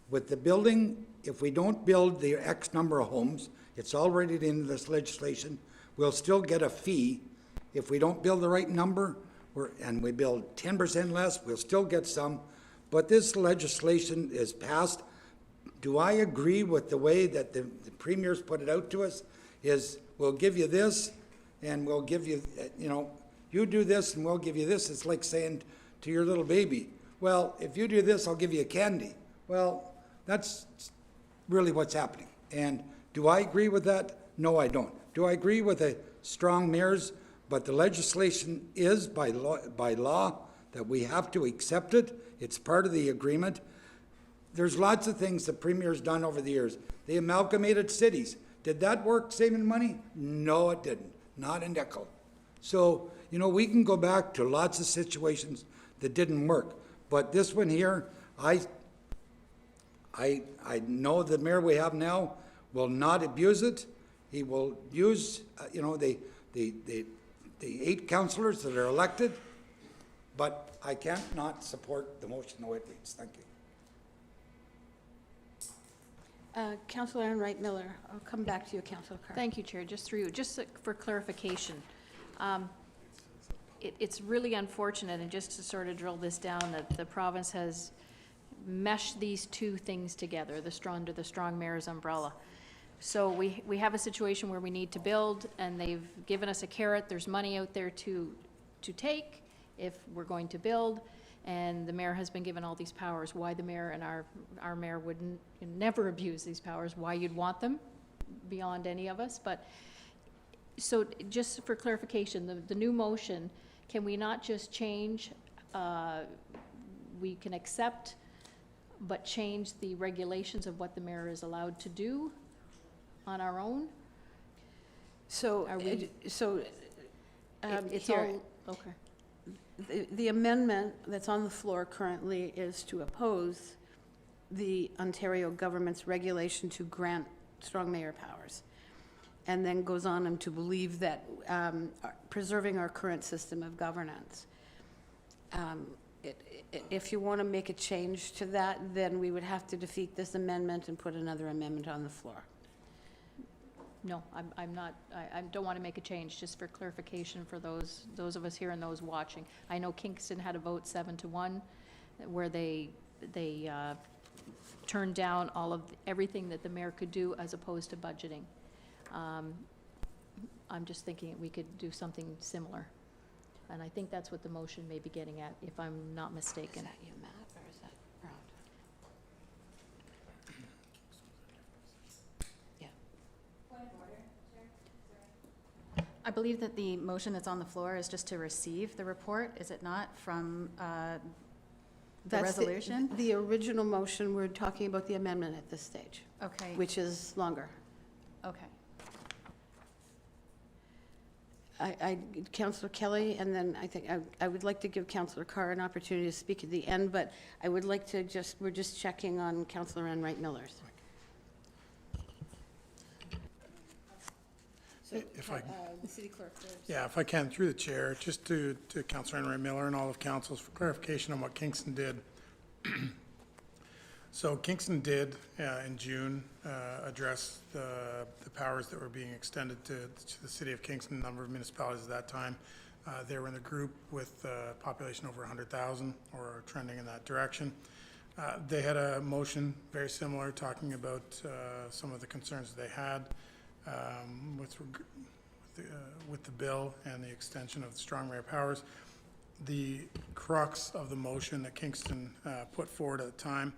With the building, if we don't build the X number of homes, it's already in this legislation, we'll still get a fee. If we don't build the right number, and we build 10% less, we'll still get some. But this legislation is passed Do I agree with the way that the premier's put it out to us? Is we'll give you this and we'll give you, you know, you do this and we'll give you this. It's like saying to your little baby, well, if you do this, I'll give you a candy. Well, that's really what's happening. And do I agree with that? No, I don't. Do I agree with the strong mayors? But the legislation is by law that we have to accept it. It's part of the agreement. There's lots of things the premier's done over the years. They amalgamated cities. Did that work saving money? No, it didn't. Not a nickel. So, you know, we can go back to lots of situations that didn't work. But this one here, I know the mayor we have now will not abuse it. He will use, you know, the 8 councillors that are elected, but I can't not support the motion the way it reads. Thank you. Councillor Enright Miller, I'll come back to you, Councillor Carr. Thank you, Chair. Just through you, just for clarification, it's really unfortunate, and just to sort of drill this down, that the province has meshed these two things together, under the strong mayor's umbrella. So we have a situation where we need to build, and they've given us a carrot. There's money out there to take if we're going to build, and the mayor has been given all these powers. Why the mayor and our mayor wouldn't never abuse these powers, why you'd want them beyond any of us. But so just for clarification, the new motion, can we not just change, we can accept but change the regulations of what the mayor is allowed to do on our own? So, Are we- it's here, okay. The amendment that's on the floor currently is to oppose the Ontario government's regulation to grant strong mayor powers, and then goes on to believe that preserving our current system of governance. If you want to make a change to that, then we would have to defeat this amendment and put another amendment on the floor. No, I'm not, I don't want to make a change, just for clarification for those of us here and those watching. I know Kingston had a vote 7-1, where they turned down everything that the mayor could do as opposed to budgeting. I'm just thinking we could do something similar. And I think that's what the motion may be getting at, if I'm not mistaken. Is that you, Matt, or is that Rod? Yeah. I believe that the motion that's on the floor is just to receive the report, is it not, from the That's resolution? The original motion, we're talking about the amendment at this stage, Okay, which is longer. okay. Councillor Kelly, and then I think I would like to give Councillor Carr an opportunity to speak at the end, but I would like to we're just checking on Councillor Enright Miller's. So, If I- the city clerk. Yeah, if I can, through the chair, just to Councillor Enright Miller and all of councils for clarification on what Kingston did. So Kingston did, in June, address the powers that were being extended to the city of Kingston, a number of municipalities at that time. They were in the group with a population over 100,000 or trending in that direction. They had a motion very similar, talking about some of the concerns they had with the bill and the extension of the strong mayor powers. The crux of the motion that Kingston put forward at the time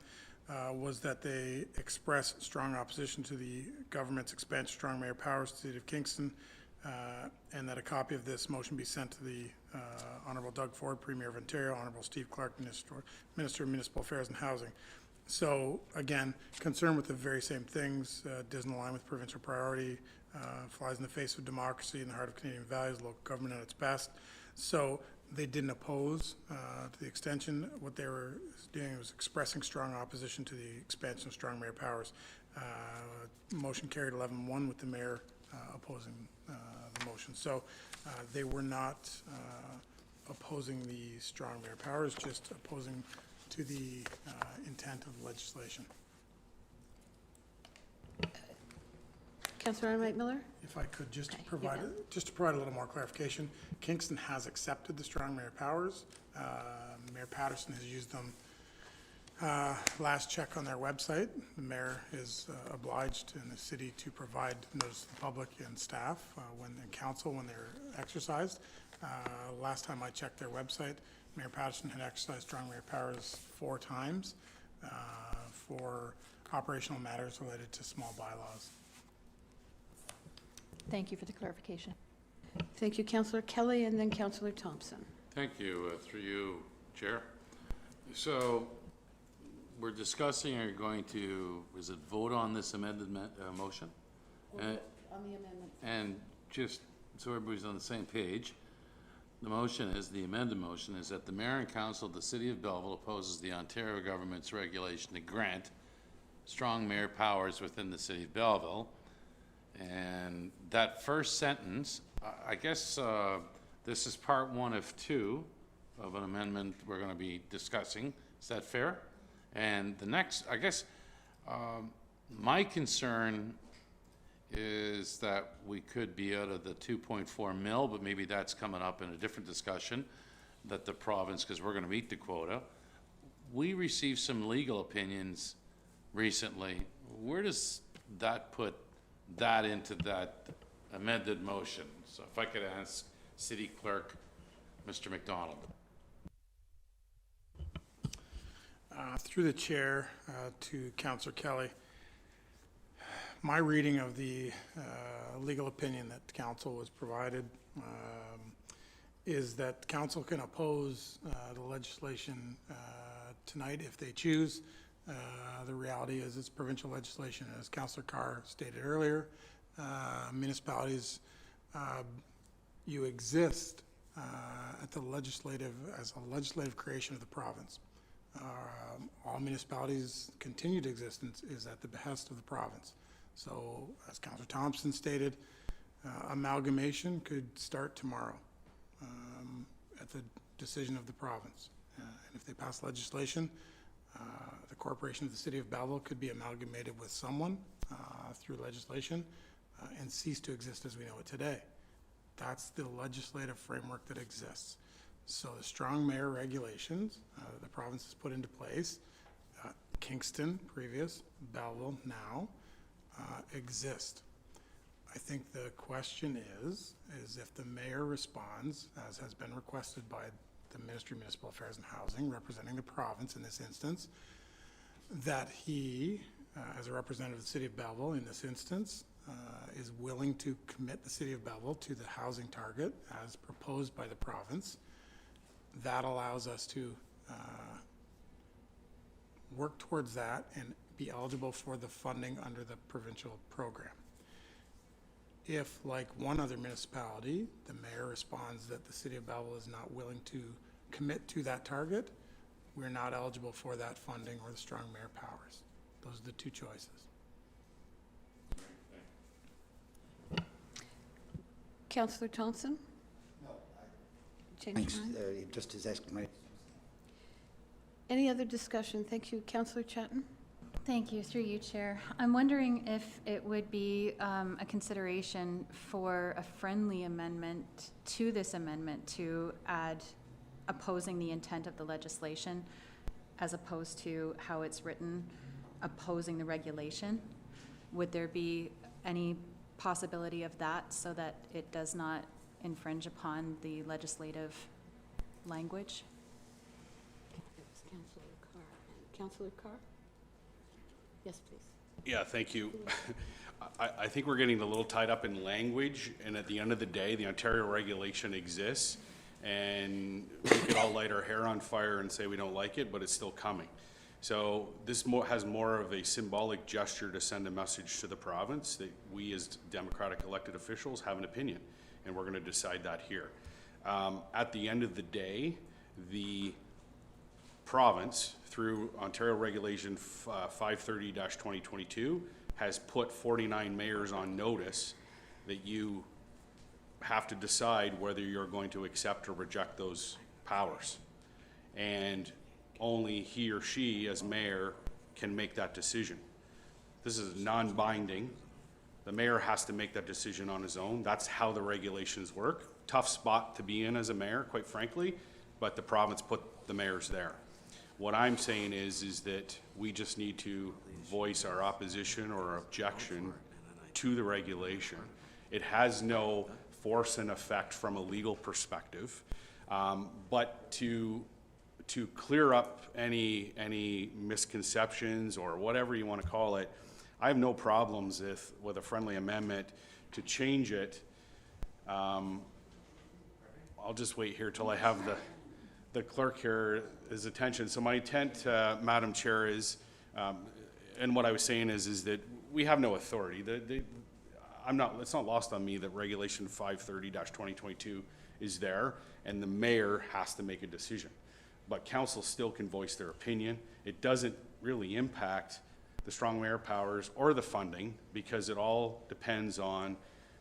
was that they express strong opposition to the government's expansion of strong mayor powers to the city of Kingston, and that a copy of this motion be sent to the Honourable Doug Ford, Premier of Ontario, Honourable Steve Clark, Minister of Municipal Affairs and Housing. So again, concerned with the very same things, doesn't align with provincial priority, flies in the face of democracy in the heart of Canadian values, local government at its best. So they didn't oppose to the extension. What they were doing was expressing strong opposition to the expansion of strong mayor powers. Motion carried 11-1 with the mayor opposing the motion. So they were not opposing the strong mayor powers, just opposing to the intent of the legislation. Councillor Enright Miller? If I could just Okay, provide, you just to provide a little more clarification, Kingston has accepted the strong mayor powers. Mayor Patterson has used them Last check on their website, the mayor is obliged in the city to provide notice to the public and staff and council when they're exercised. Last time I checked their website, Mayor Patterson had exercised strong mayor powers 4 times for operational matters related to small bylaws. Thank you for the clarification. Thank you, Councillor Kelly, and then Councillor Thompson. Thank you, through you, Chair. So we're discussing, are you going to, is it vote on this amended motion? On the amendment. And just so everybody's on the same page, the motion is, the amended motion is that the mayor and council of the city of Belleville opposes the Ontario government's regulation to grant strong mayor powers within the city of Belleville. And that first sentence, I guess this is part 1 of 2 of an amendment we're going to be discussing. Is that fair? And the next, I guess, my concern is that we could be out of the 2.4 mil, but maybe that's coming up in a different discussion, that the province, because we're going to meet the quota. We received some legal opinions recently. Where does that put that into that amended motion? So if I could ask City Clerk, Mr. McDonald. Through the chair to Councillor Kelly, my reading of the legal opinion that council was provided is that council can oppose the legislation tonight if they choose. The reality is it's provincial legislation. As Councillor Carr stated earlier, municipalities, you exist at the legislative, as a legislative creation of the province. All municipalities' continued existence is at the behest of the province. So, as Councillor Thompson stated, amalgamation could start tomorrow at the decision of the province. And if they pass legislation, the corporation of the city of Belleville could be amalgamated with someone through legislation and cease to exist as we know it today. That's the legislative framework that exists. So the strong mayor regulations the province has put into place, Kingston previous, Belleville now, exist. I think the question is if the mayor responds, as has been requested by the Ministry of Municipal Affairs and Housing, representing the province in this instance, that he, as a representative of the city of Belleville in this instance, is willing to commit the city of Belleville to the housing target as proposed by the province. That allows us to work towards that and be eligible for the funding under the provincial program. If, like one other municipality, the mayor responds that the city of Belleville is not willing to commit to that target, we're not eligible for that funding or the strong mayor powers. Those are the 2 choices. Councillor Thompson? No. Change Thanks, mind? just as exclamation. Any other discussion? Thank you. Councillor Chatton? Thank you, through you, Chair. I'm wondering if it would be a consideration for a friendly amendment to this amendment to add opposing the intent of the legislation as opposed to how it's written, opposing the regulation. Would there be any possibility of that so that it does not infringe upon the legislative language? It was Councillor Carr. Councillor Carr? Yes, please. Yeah, thank you. I think we're getting a little tied up in language, and at the end of the day, the Ontario regulation exists, and we could all light our hair on fire and say we don't like it, but it's still coming. So this has more of a symbolic gesture to send a message to the province that we as democratic elected officials have an opinion, and we're going to decide that here. At the end of the day, the province, through Ontario Regulation 530-2022, has put 49 mayors on notice that you have to decide whether you're going to accept or reject those powers. And only he or she, as mayor, can make that decision. This is non-binding. The mayor has to make that decision on his own. That's how the regulations work. Tough spot to be in as a mayor, quite frankly, but the province put the mayors there. What I'm saying is that we just need to voice our opposition or objection to the regulation. It has no force and effect from a legal perspective, but to clear up any misconceptions or whatever you want to call it, I have no problems with a friendly amendment to change it. I'll just wait here till I have the clerk here, his attention. So my intent, Madam Chair, is, and what I was saying is that we have no authority. It's not lost on me that Regulation 530-2022 is there, and the mayor has to make a decision. But council still can voice their opinion. It doesn't really impact the strong mayor powers or the funding, because it all depends on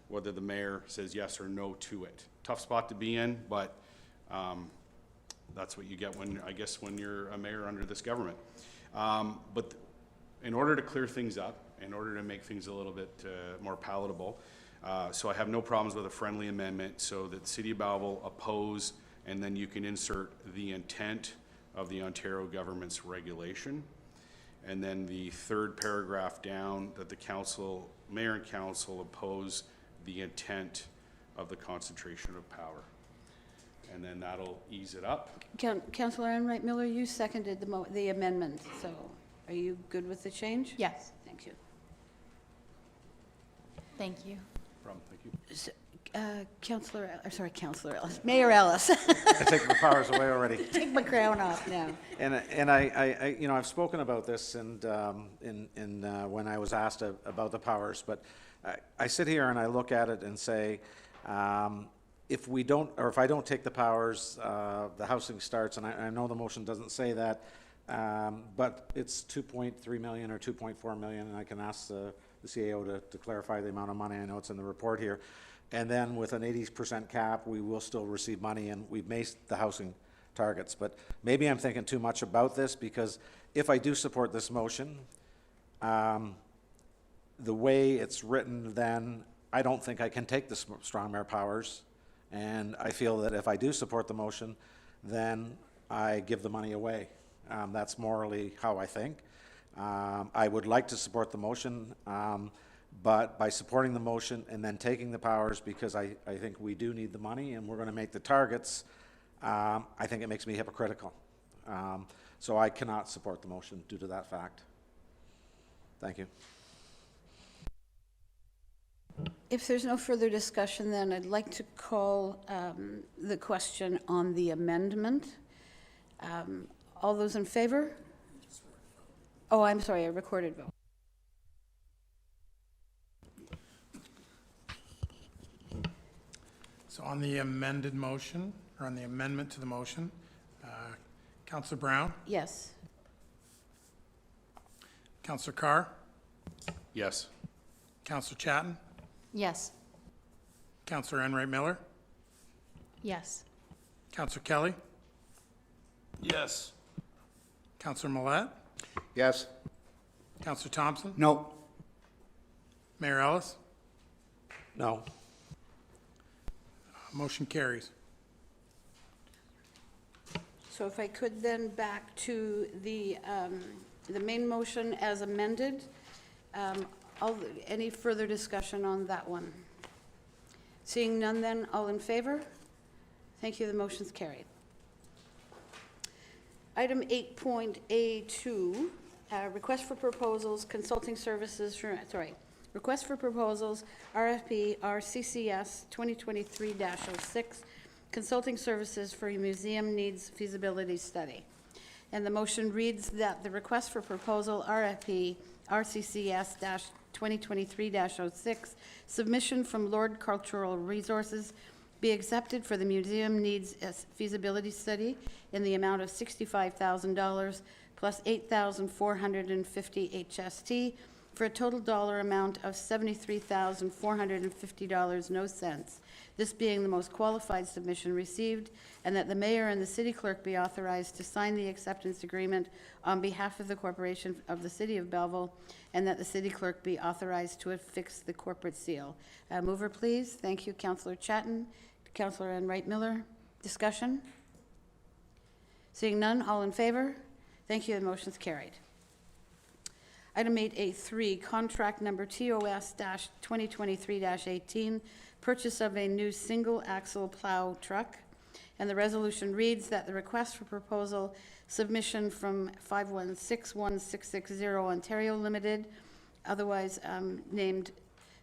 whether the mayor says yes or no to it. Tough spot to be in, but that's what you get when you're a mayor under this government. But in order to clear things up, in order to make things a little bit more palatable, so I have no problems with a friendly amendment so that the City of Belleville oppose, and then you can insert the intent of the Ontario government's regulation. And then the third paragraph down, that the council, mayor and council oppose the intent of the concentration of power. And then that'll ease it up. Councillor Enright Miller, you seconded the amendment, so are you good with the change? Yes. Thank you. Thank you. Problem, thank you. Councillor Ellis, Mayor Ellis. I take my powers away already. Take my crown off now. And I I've spoken about this and when I was asked about the powers, but I sit here and I look at it and say, if I don't take the powers, the housing starts, and I know the motion doesn't say that, but it's 2.3 million or 2.4 million, and I can ask the CAO to clarify the amount of money. I know it's in the report here. And then with an 80% cap, we will still receive money, and we've made the housing targets. But maybe I'm thinking too much about this, because if I do support this motion, the way it's written, then I don't think I can take the strong mayor powers. And I feel that if I do support the motion, then I give the money away. That's morally how I think. I would like to support the motion, but by supporting the motion and then taking the powers, because I think we do need the money and we're going to make the targets, I think it makes me hypocritical. So I cannot support the motion due to that fact. Thank you. If there's no further discussion, then I'd like to call the question on the amendment. All those in favor? Oh, I'm sorry, a recorded vote. So on the amended motion, or on the amendment to the motion, Councillor Brown, Yes. Councillor Carr, Yes. Councillor Chatton, Yes. Councillor Enright Miller, Yes. Councillor Kelly, Yes. Councillor Millette, Yes. Councillor Thompson, No. Mayor Ellis. No. Motion carries. So if I could then back to the main motion as amended, any further discussion on that one? Seeing none then, all in favor? Thank you, the motion's carried. Item 8.A2, request for proposals, consulting services, request for proposals, RFP, RCCS 2023-06, consulting services for museum needs feasibility study. And the motion reads that the request for proposal, RFP, RCCS-2023-06, submission from Lord Cultural Resources be accepted for the museum needs feasibility study in the amount of $65,000 plus $8,450 HST for a total dollar amount of $73,450, no cents. This being the most qualified submission received, and that the mayor and the city clerk be authorized to sign the acceptance agreement on behalf of the corporation of the city of Belleville, and that the city clerk be authorized to affix the corporate seal. Mover, please. Thank you, Councillor Chatton. Councillor Enright Miller. Discussion? Seeing none, all in favor? Thank you, the motion's carried. Item 8A3, contract number TOS-2023-18, purchase of a new single-axle plow truck. And the resolution reads that the request for proposal submission from 516160 Ontario Limited, otherwise named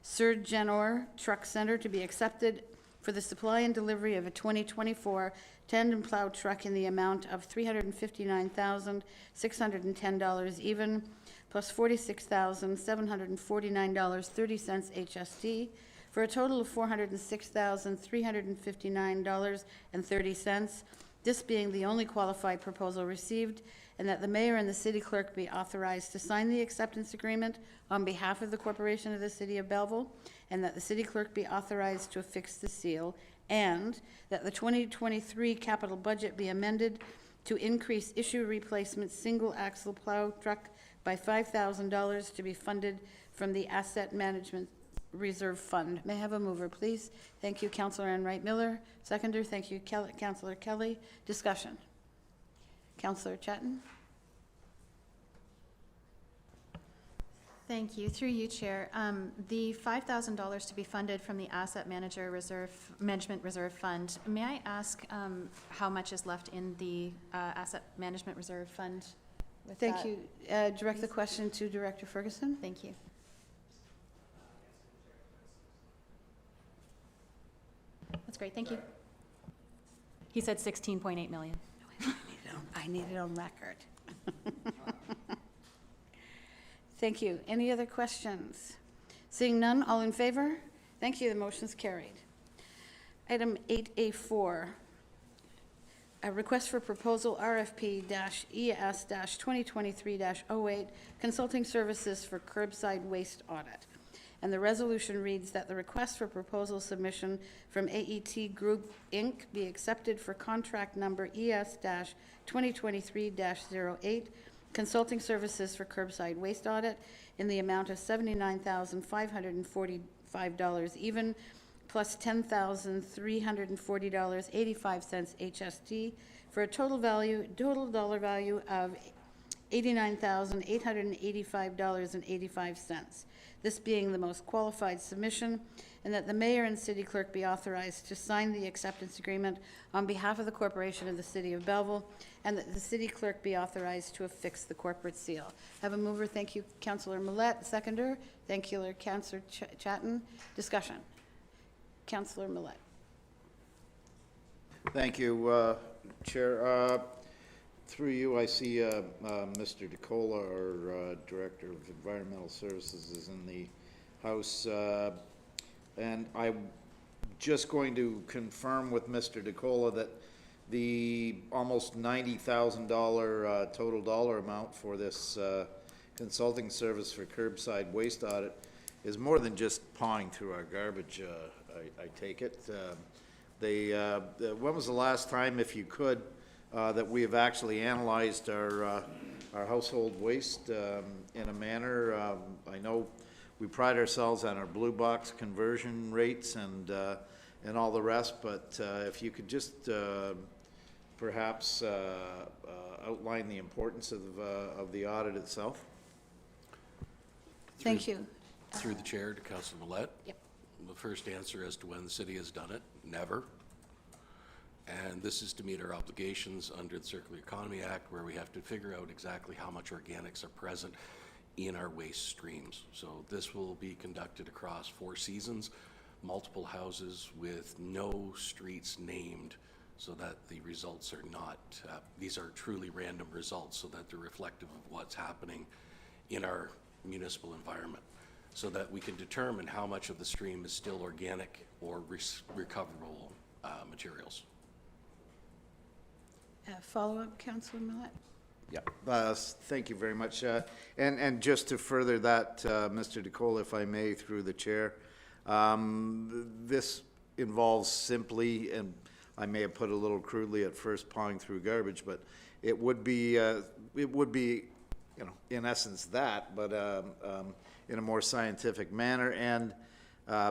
Surgenor Truck Center, to be accepted for the supply and delivery of a 2024 tandem plow truck in the amount of $359,610 even, plus $46,749.30 HST, for a total of $406,359.30, this being the only qualified proposal received, and that the mayor and the city clerk be authorized to sign the acceptance agreement on behalf of the corporation of the city of Belleville, and that the city clerk be authorized to affix the seal, and that the 2023 capital budget be amended to increase issue replacement single-axle plow truck by $5,000 to be funded from the Asset Management Reserve Fund. May I have a mover, please? Thank you, Councillor Enright Miller. Seconder, thank you, Councillor Kelly. Discussion. Councillor Chatton. Thank you. Through you, Chair. The $5,000 to be funded from the Asset Management Reserve Fund. May I ask how much is left in the Asset Management Reserve Fund? Thank you. Direct the question to Director Ferguson. Thank you. That's great. Thank you. He said 16.8 million. I need it on record. Thank you. Any other questions? Seeing none, all in favor? Thank you. The motion's carried. Item 8A4, a request for proposal RFP-ES-2023-08, consulting services for curbside waste audit. And the resolution reads that the request for proposal submission from AET Group, Inc. be accepted for contract number ES-2023-08, consulting services for curbside waste audit in the amount of $79,545 even, plus $10,340.85 HST, for a total dollar value of $89,885.85. This being the most qualified submission, and that the mayor and city clerk be authorized to sign the acceptance agreement on behalf of the corporation of the city of Belleville, and that the city clerk be authorized to affix the corporate seal. Have a mover. Thank you, Councillor Millette. Seconder. Thank you, Councillor Chatton. Discussion. Councillor Millette. Thank you, Chair. Through you, I see Mr. DeCola, our Director of Environmental Services, is in the House. And I'm just going to confirm with Mr. DeCola that the almost $90,000 total dollar amount for this consulting service for curbside waste audit is more than just pawing through our garbage, I take it. When was the last time, if you could, that we have actually analyzed our household waste in a manner? I know we pride ourselves on our blue box conversion rates and all the rest, but if you could just perhaps outline the importance of the audit itself. Thank you. Through the chair to Councilor Millette. Yep. The first answer as to when the city has done it, never. And this is to meet our obligations under the Circular Economy Act, where we have to figure out exactly how much organics are present in our waste streams. So this will be conducted across 4 seasons, multiple houses with no streets named, so that the results are not, these are truly random results, so that they're reflective of what's happening in our municipal environment, so that we can determine how much of the stream is still organic or recoverable materials. Follow-up, Councillor Millette? Yeah, thank you very much. And just to further that, Mr. DeCola, if I may, through the chair, this involves simply, and I may have put a little crudely at first, pawing through garbage, but it would be, you know, in essence that, but in a more scientific manner, and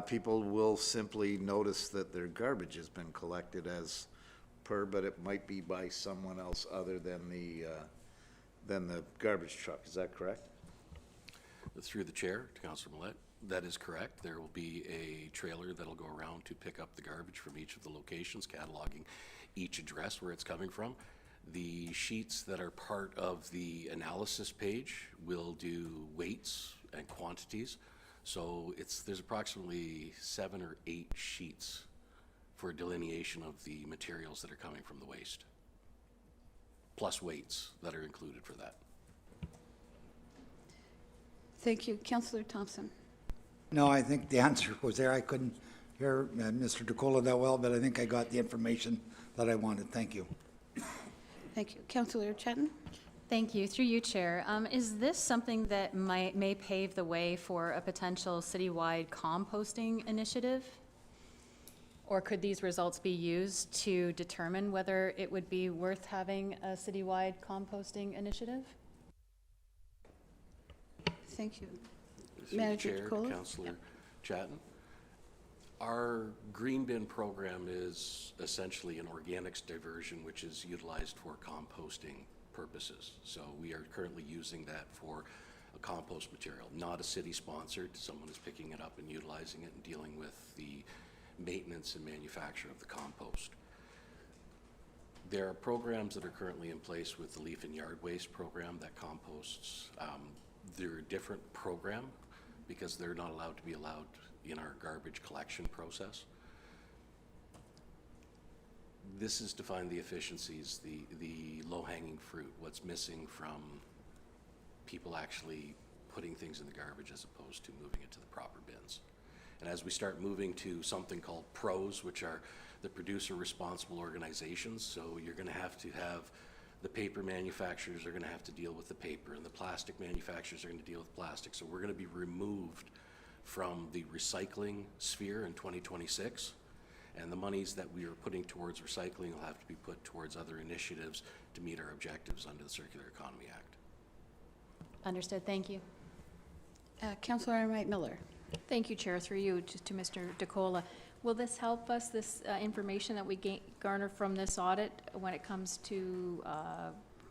people will simply notice that their garbage has been collected as per, but it might be by someone else other than than the garbage truck, is that correct? Through the chair to Councillor Millette, that is correct. There will be a trailer that'll go around to pick up the garbage from each of the locations, cataloging each address where it's coming from. The sheets that are part of the analysis page will do weights and quantities. So there's approximately 7 or 8 sheets for delineation of the materials that are coming from the waste, plus weights that are included for that. Thank you. Councillor Thompson. No, I think the answer was there. I couldn't hear Mr. DeCola that well, but I think I got the information that I wanted. Thank you. Thank you. Councillor Chatton. Thank you. Through you, Chair. Is this something that may pave the way for a potential citywide composting initiative? Or could these results be used to determine whether it would be worth having a citywide composting initiative? Thank you. Through Manager the chair, DeCola? Councillor Chatton. Our green bin program is essentially an organics diversion which is utilized for composting purposes. So we are currently using that for a compost material, not a city sponsored. Someone is picking it up and utilizing it and dealing with the maintenance and manufacture of the compost. There are programs that are currently in place with the leaf and yard waste program that composts. They're a different program because they're not allowed to be allowed in our garbage collection process. This is to find the efficiencies, the low-hanging fruit, what's missing from people actually putting things in the garbage as opposed to moving it to the proper bins. And as we start moving to something called PROs, which are the producer responsible organizations, so you're going to have the paper manufacturers are going to have to deal with the paper, and the plastic manufacturers are going to deal with plastic. So we're going to be removed from the recycling sphere in 2026, and the monies that we are putting towards recycling will have to be put towards other initiatives to meet our objectives under the Circular Economy Act. Understood. Thank you. Councillor Enright Miller. Thank you, Chair. Through you to Mr. DeCola. Will this help us, this information that we garner from this audit, when it comes to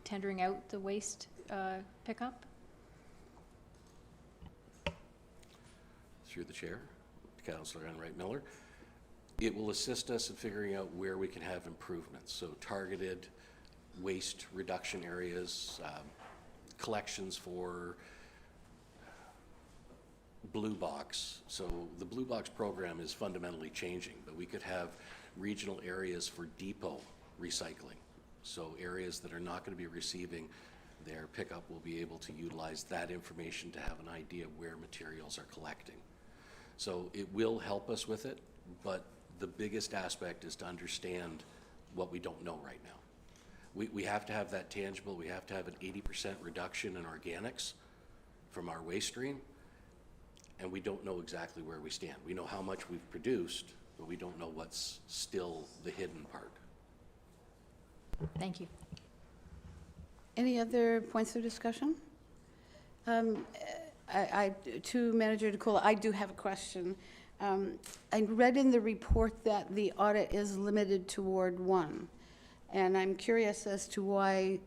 tendering out the waste pickup? Through the chair, Councillor Enright Miller. It will assist us in figuring out where we can have improvements. So targeted waste reduction areas, collections for Blue Box. So the Blue Box program is fundamentally changing, but we could have regional areas for depot recycling. So areas that are not going to be receiving their pickup will be able to utilize that information to have an idea where materials are collecting. So it will help us with it, but the biggest aspect is to understand what we don't know right now. We have to have that tangible. We have to have an 80% reduction in organics from our waste stream, and we don't know exactly where we stand. We know how much we've produced, but we don't know what's still the hidden part. Thank you. Any other points of discussion? To Manager DeCola, I do have a question. I read in the report that the audit is limited to Ward 1, and I'm curious as to why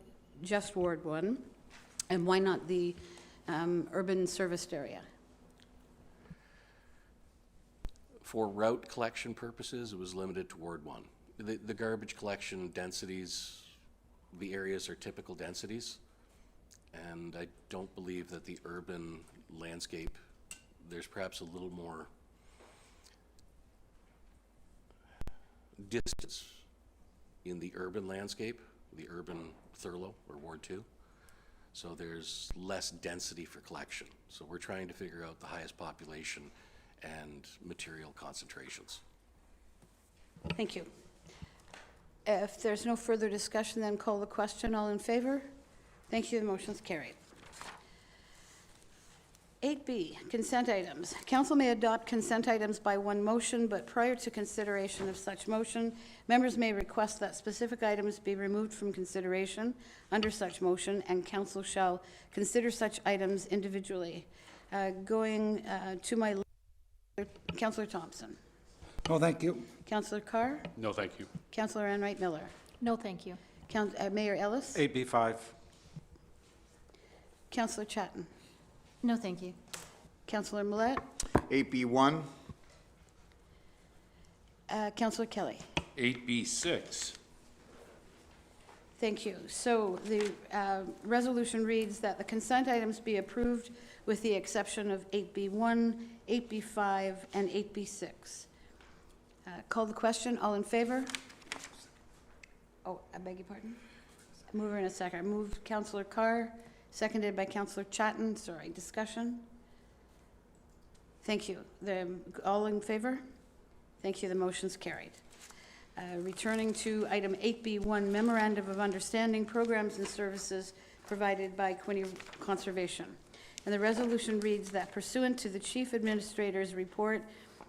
just Ward 1, and why not the urban serviced area? For route collection purposes, it was limited to Ward 1. The garbage collection densities, the areas are typical densities, and I don't believe that the urban landscape, there's perhaps a little more distance in the urban landscape, the urban Thurlow or Ward 2. So there's less density for collection. So we're trying to figure out the highest population and material concentrations. Thank you. If there's no further discussion, then call the question. All in favor? Thank you. The motion's carried. 8B, consent items. Council may adopt consent items by one motion, but prior to consideration of such motion, members may request that specific items be removed from consideration under such motion, and council shall consider such items individually. Going to my left, Councillor Thompson. No, thank you. Councillor Carr. No, thank you. Councillor Enright Miller. No, thank you. Mayor Ellis. 8B5. Councillor Chatton. No, thank you. Councillor Millet. 8B1. Councillor Kelly. 8B6. Thank you. So the resolution reads that the consent items be approved with the exception of 8B1, 8B5, and 8B6. Call the question. All in favor? Oh, I beg your pardon? Mover in a second. I moved Councillor Carr, seconded by Councillor Chatton. Sorry, discussion? Thank you. All in favor? Thank you. The motion's carried. Returning to item 8B1, Memorandum of Understanding, Programs and Services Provided by Quinte Conservation. And the resolution reads that pursuant to the Chief Administrator's Report,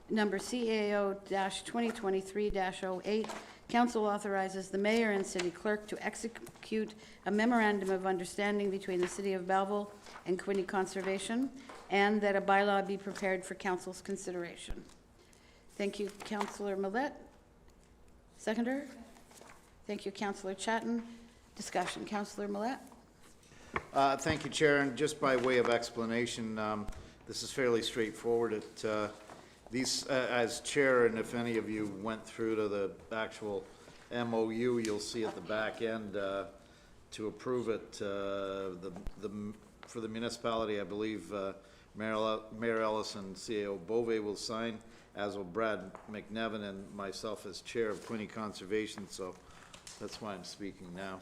number CAO-2023-08, Council authorizes the Mayor and City Clerk to execute a Memorandum of Understanding between the City of Belleville and Quinte Conservation, and that a bylaw be prepared for Council's consideration. Thank you, Councillor Millet. Seconder? Thank you, Councillor Chatton. Discussion, Councillor Millet? Thank you, Chair, and just by way of explanation, this is fairly straightforward. As Chair, and if any of you went through to the actual MOU, you'll see at the back end to approve it, for the municipality, I believe Mayor Ellis and CAO Bove will sign, as will Brad McNevin and myself as Chair of Quinte Conservation, so that's why I'm speaking now.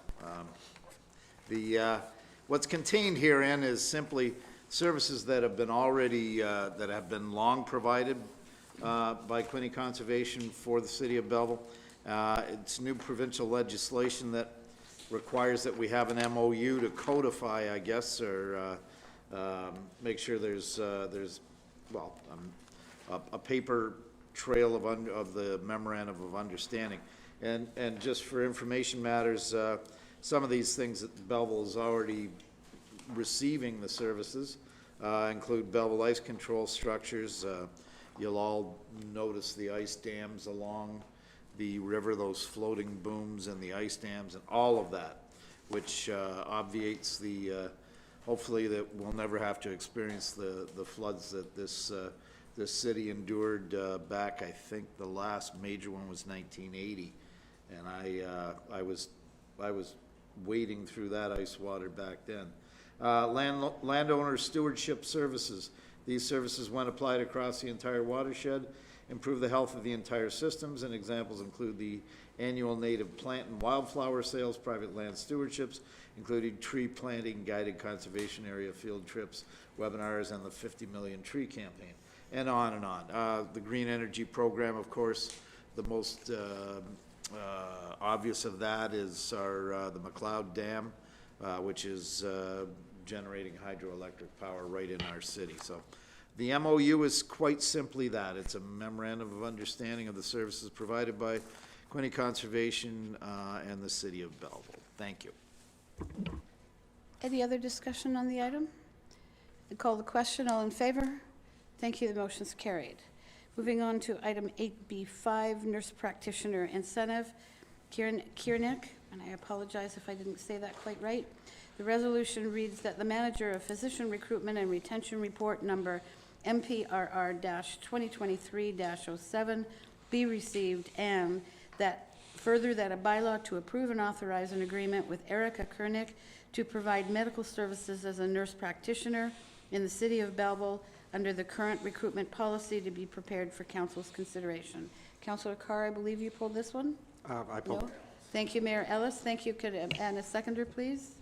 What's contained herein is simply services that have been already, that have been long provided by Quinte Conservation for the City of Belleville. It's new provincial legislation that requires that we have an MOU to codify, I guess, or make sure there's well, a paper trail of the memorandum of understanding. And just for information matters, some of these things that Belleville is already receiving the services include Belleville ice control structures. You'll all notice the ice dams along the river, those floating booms and the ice dams and all of that, which obviates the, hopefully that we'll never have to experience the floods that this city endured back, I think the last major one was 1980. And I was wading through that ice water back then. Landowner stewardship services. These services, when applied across the entire watershed, improve the health of the entire systems, and examples include the annual native plant and wildflower sales, private land stewardships, including tree planting, guided conservation area field trips, webinars, and the 50 million tree campaign, and on and on. The green energy program, of course, the most obvious of that is the McLeod Dam, which is generating hydroelectric power right in our city. So the MOU is quite simply that. It's a memorandum of understanding of the services provided by Quinte Conservation and the City of Belleville. Thank you. Any other discussion on the item? I call the question. All in favor? Thank you. The motion's carried. Moving on to item 8B5, nurse practitioner incentive. Kiernick, and I apologize if I didn't say that quite right. The resolution reads that the manager of physician recruitment and retention report number MPRR-2023-07 be received, and that further that a bylaw to approve and authorize an agreement with Erica Kiernick to provide medical services as a nurse practitioner in the City of Belleville under the current recruitment policy to be prepared for council's consideration. Councillor Carr, I believe you pulled this one? I pulled. No? Thank you, Mayor Ellis. Thank you. Could and a seconder, please?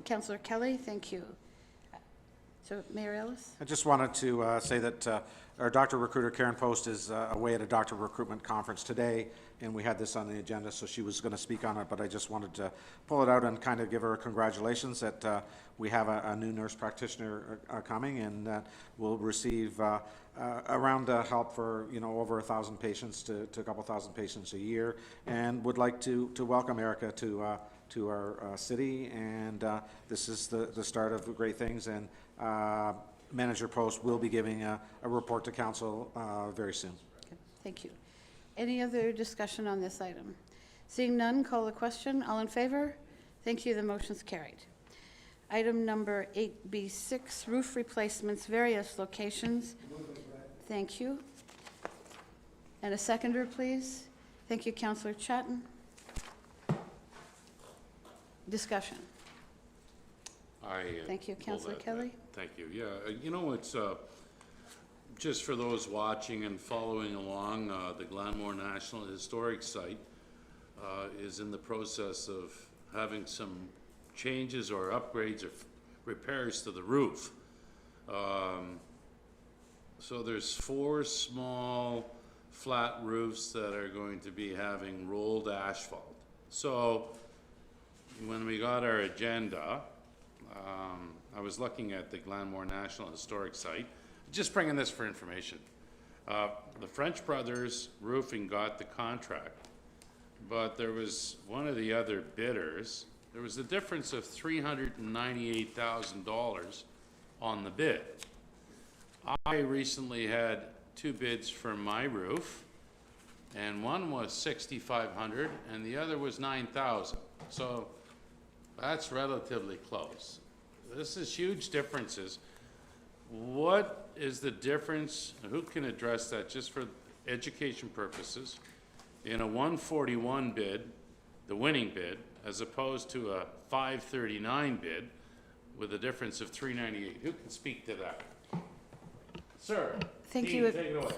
Councillor Kelly, thank you. So, Mayor Ellis? I just wanted to say that our doctor recruiter, Karen Post, is away at a doctor recruitment conference today, and we had this on the agenda, so she was going to speak on it, but I just wanted to pull it out and kind of give her congratulations that we have a new nurse practitioner coming, and we'll receive around help for, over 1,000 patients to a couple thousand patients a year, and would like to welcome Erica to our city, and this is the start of great things, and Manager Post will be giving a report to council very soon. Okay, thank you. Any other discussion on this item? Seeing none, call the question. All in favor? Thank you. The motion's carried. Item number 8B6, roof replacements, various locations. Thank you. And a seconder, please. Thank you, Councillor Chatton. Discussion. Thank you, Councillor Kelly. Thank you. Yeah, you know, it's just for those watching and following along, the Glenmore National Historic Site is in the process of having some changes or upgrades or repairs to the roof. So there's 4 small flat roofs that are going to be having rolled asphalt. So when we got our agenda, I was looking at the Glenmore National Historic Site, just bringing this for information. The French Brothers Roofing got the contract, but there was one of the other bidders. There was a difference of $398,000 on the bid. I recently had 2 bids for my roof, and one was $6,500 and the other was $9,000. So that's relatively close. This is huge differences. What is the difference, who can address that just for education purposes, in a 141 bid, the winning bid, as opposed to a 539 bid with a difference of 398? Who can speak to that? Sir, Thank Dean, you. take it away.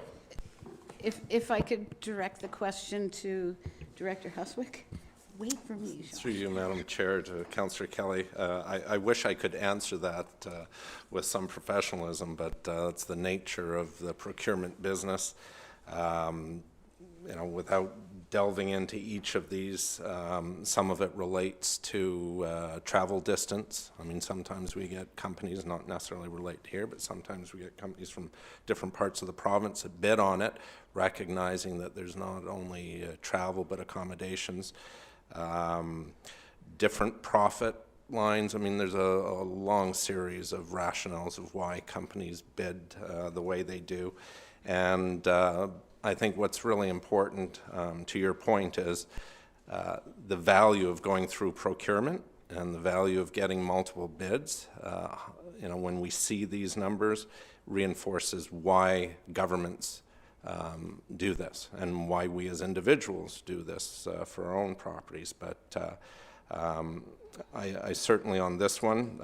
If I could direct the question to Director Huswick. Wait for me, Sean. Through you, Madam Chair, to Councillor Kelly. I wish I could answer that with some professionalism, but it's the nature of the procurement business. You know, without delving into each of these, some of it relates to travel distance. I mean, sometimes we get companies, not necessarily relate here, but sometimes we get companies from different parts of the province that bid on it, recognizing that there's not only travel but accommodations. Different profit lines. I mean, there's a long series of rationales of why companies bid the way they do. And I think what's really important, to your point, is the value of going through procurement and the value of getting multiple bids. You know, when we see these numbers, reinforces why governments do this and why we as individuals do this for our own properties. But I certainly, on this one,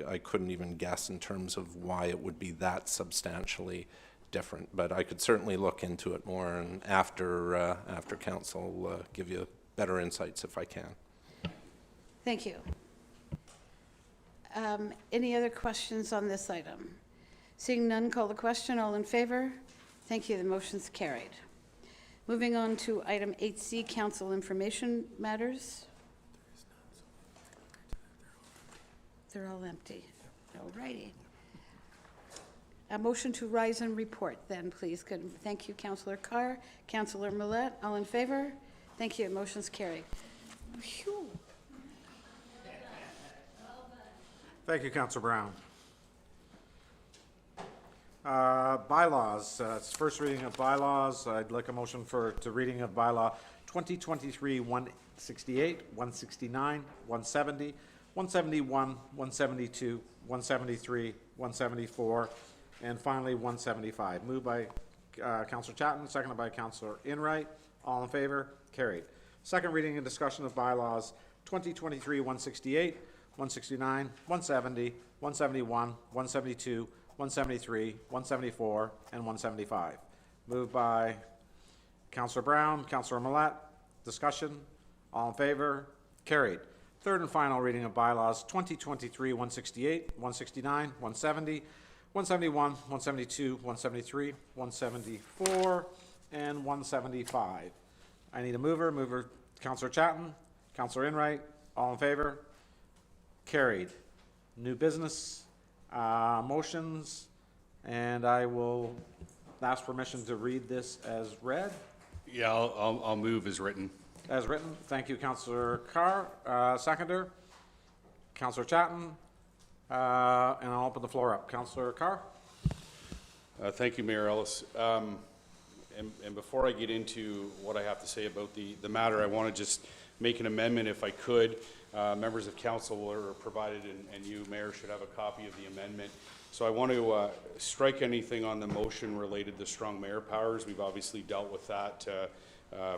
I couldn't even guess in terms of why it would be that substantially different. But I could certainly look into it more, and after council, give you better insights if I can. Thank you. Any other questions on this item? Seeing none, call the question. All in favor? Thank you. The motion's carried. Moving on to item 8C, council information matters. They're all empty. All righty. A motion to rise and report then, please. Good. Thank you, Councillor Carr. Councillor Millette, all in favor? Thank you. Motion's carried. Phew. Thank you, Councillor Brown. Bylaws, it's first reading of bylaws. I'd like a motion to reading of bylaw 2023-168, 169, 170, 171, 172, 173, 174, and finally 175. Moved by Councillor Chatton, seconded by Councillor Enright. All in favor? Carried. Second reading and discussion of bylaws 2023-168, 169, 170, 171, 172, 173, 174, and 175. Moved by Councillor Brown, Councillor Millette. Discussion. All in favor? Carried. Third and final reading of bylaws 2023-168, 169, 170, 171, 172, 173, 174, and 175. I need a mover. Mover Councillor Chatton, Councillor Enright. All in favor? Carried. New business. Motions, and I will ask permission to read this as read. Yeah, I'll move as written. As written. Thank you, Councillor Carr. Seconder, Councillor Chatton, and I'll open the floor up. Councillor Carr. Thank you, Mayor Ellis. And before I get into what I have to say about the matter, I want to just make an amendment, if I could, members of council were provided, and you, Mayor, should have a copy of the amendment. So I want to strike anything on the motion related to strong mayor powers. We've obviously dealt with that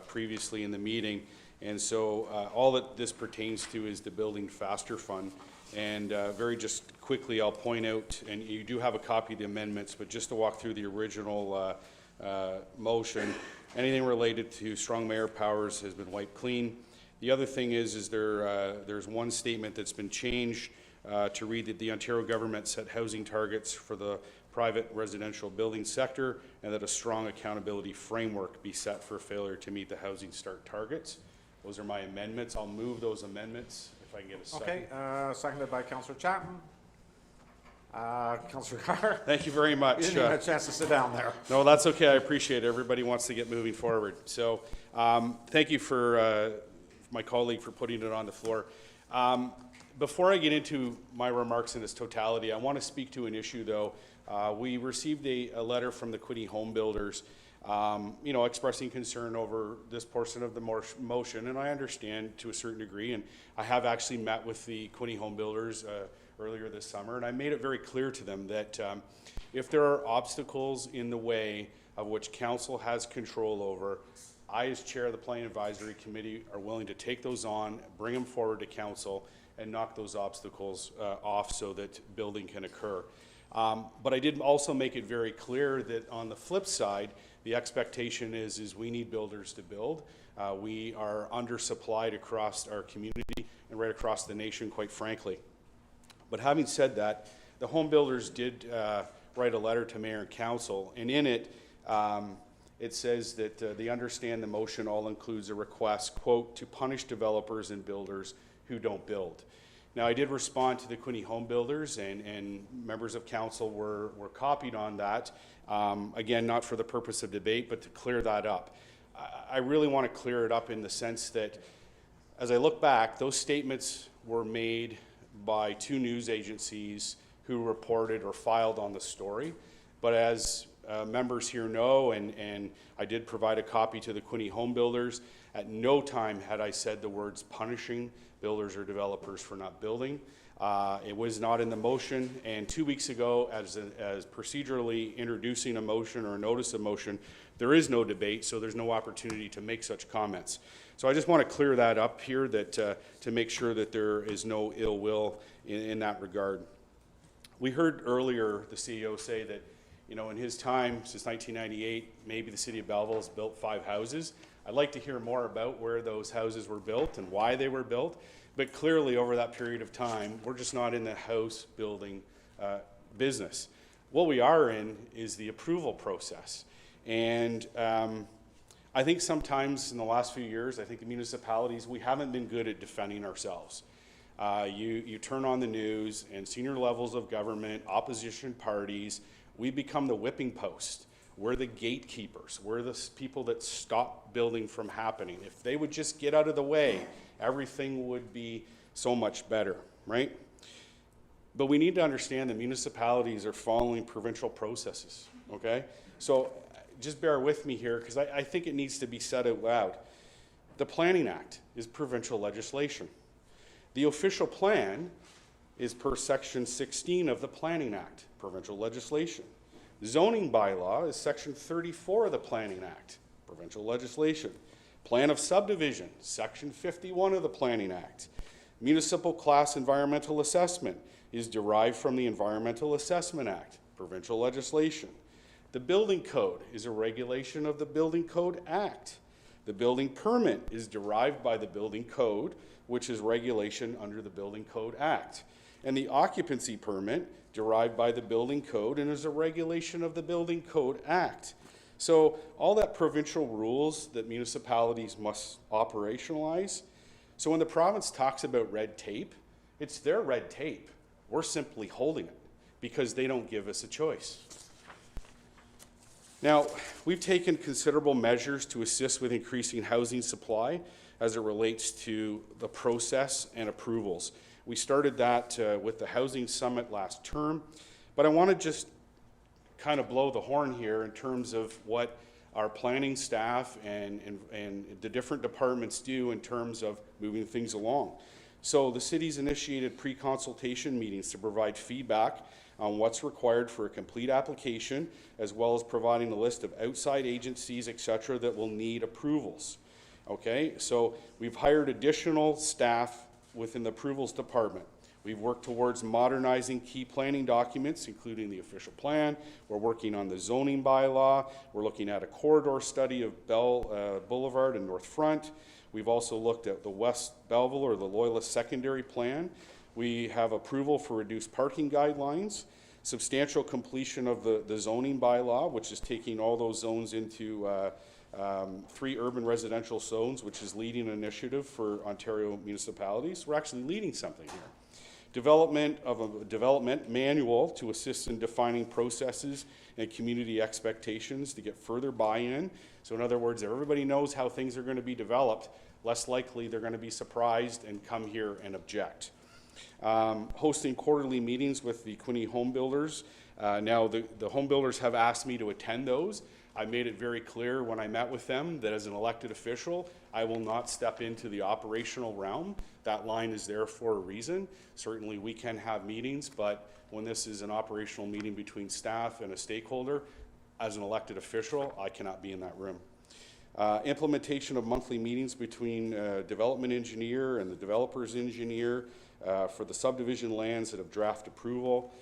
previously in the meeting. And so all that this pertains to is the Building Faster Fund. And very just quickly, I'll point out, and you do have a copy of the amendments, but just to walk through the original motion, anything related to strong mayor powers has been wiped clean. The other thing is there's one statement that's been changed to read that the Ontario government set housing targets for the private residential building sector, and that a strong accountability framework be set for failure to meet the housing start targets. Those are my amendments. I'll move those amendments if I can get a second. Okay, seconded by Councillor Chapman. Councillor Carr. Thank you very much. You didn't even have a chance to sit down there. No, that's okay. I appreciate it. Everybody wants to get moving forward. So thank you for my colleague for putting it on the floor. Before I get into my remarks in its totality, I want to speak to an issue, though. We received a letter from the Quinte Home Builders, expressing concern over this portion of the motion, and I understand to a certain degree, and I have actually met with the Quinte Home Builders earlier this summer, and I made it very clear to them that if there are obstacles in the way of which council has control over, I, as chair of the Planning Advisory Committee, are willing to take those on, bring them forward to council, and knock those obstacles off so that building can occur. But I did also make it very clear that on the flip side, the expectation is we need builders to build. We are undersupplied across our community and right across the nation, quite frankly. But having said that, the home builders did write a letter to mayor and council, and in it, it says that they understand the motion all includes a request, quote, to punish developers and builders who don't build. Now, I did respond to the Quinte Home Builders, and members of council were copied on that. Again, not for the purpose of debate, but to clear that up. I really want to clear it up in the sense that, as I look back, those statements were made by two news agencies who reported or filed on the story. But as members here know, and I did provide a copy to the Quinte Home Builders, at no time had I said the words punishing builders or developers for not building. It was not in the motion, and 2 weeks ago, as procedurally introducing a motion or a notice of motion, there is no debate, so there's no opportunity to make such comments. So I just want to clear that up here, that to make sure that there is no ill will in that regard. We heard earlier the CEO say that, in his time, since 1998, maybe the city of Belleville has built 5 houses. I'd like to hear more about where those houses were built and why they were built. But clearly, over that period of time, we're just not in the house building business. What we are in is the approval process. And I think sometimes in the last few years, I think the municipalities, we haven't been good at defending ourselves. You turn on the news, and senior levels of government, opposition parties, we become the whipping post. We're the gatekeepers. We're the people that stop building from happening. If they would just get out of the way, everything would be so much better, right? But we need to understand that municipalities are following provincial processes, okay? So just bear with me here, because I think it needs to be said out loud. The Planning Act is provincial legislation. The official plan is per Section 16 of the Planning Act, provincial legislation. Zoning bylaw is Section 34 of the Planning Act, provincial legislation. Plan of subdivision, Section 51 of the Planning Act. Municipal class environmental assessment is derived from the Environmental Assessment Act, provincial legislation. The building code is a regulation of the Building Code Act. The building permit is derived by the building code, which is regulation under the Building Code Act. And the occupancy permit derived by the building code and is a regulation of the Building Code Act. So all that provincial rules that municipalities must operationalize. So when the province talks about red tape, it's their red tape. We're simply holding it because they don't give us a choice. Now, we've taken considerable measures to assist with increasing housing supply as it relates to the process and approvals. We started that with the Housing Summit last term, but I want to just kind of blow the horn here in terms of what our planning staff and the different departments do in terms of moving things along. So the city's initiated pre-consultation meetings to provide feedback on what's required for a complete application, as well as providing a list of outside agencies, et cetera, that will need approvals. Okay, so we've hired additional staff within the approvals department. We've worked towards modernizing key planning documents, including the official plan. We're working on the zoning bylaw. We're looking at a corridor study of Bell Boulevard and North Front. We've also looked at the West Belleville or the Loyalist secondary plan. We have approval for reduced parking guidelines, substantial completion of the zoning bylaw, which is taking all those zones into 3 urban residential zones, which is leading an initiative for Ontario municipalities. We're actually leading something here. Development of a development manual to assist in defining processes and community expectations to get further buy-in. So in other words, if everybody knows how things are going to be developed, less likely they're going to be surprised and come here and object. Hosting quarterly meetings with the Quinte home builders. Now the home builders have asked me to attend those. I made it very clear when I met with them that as an elected official, I will not step into the operational realm. That line is there for a reason. Certainly we can have meetings, but when this is an operational meeting between staff and a stakeholder, as an elected official, I cannot be in that room. Implementation of monthly meetings between development engineer and the developer's engineer for the subdivision lands that have draft approval.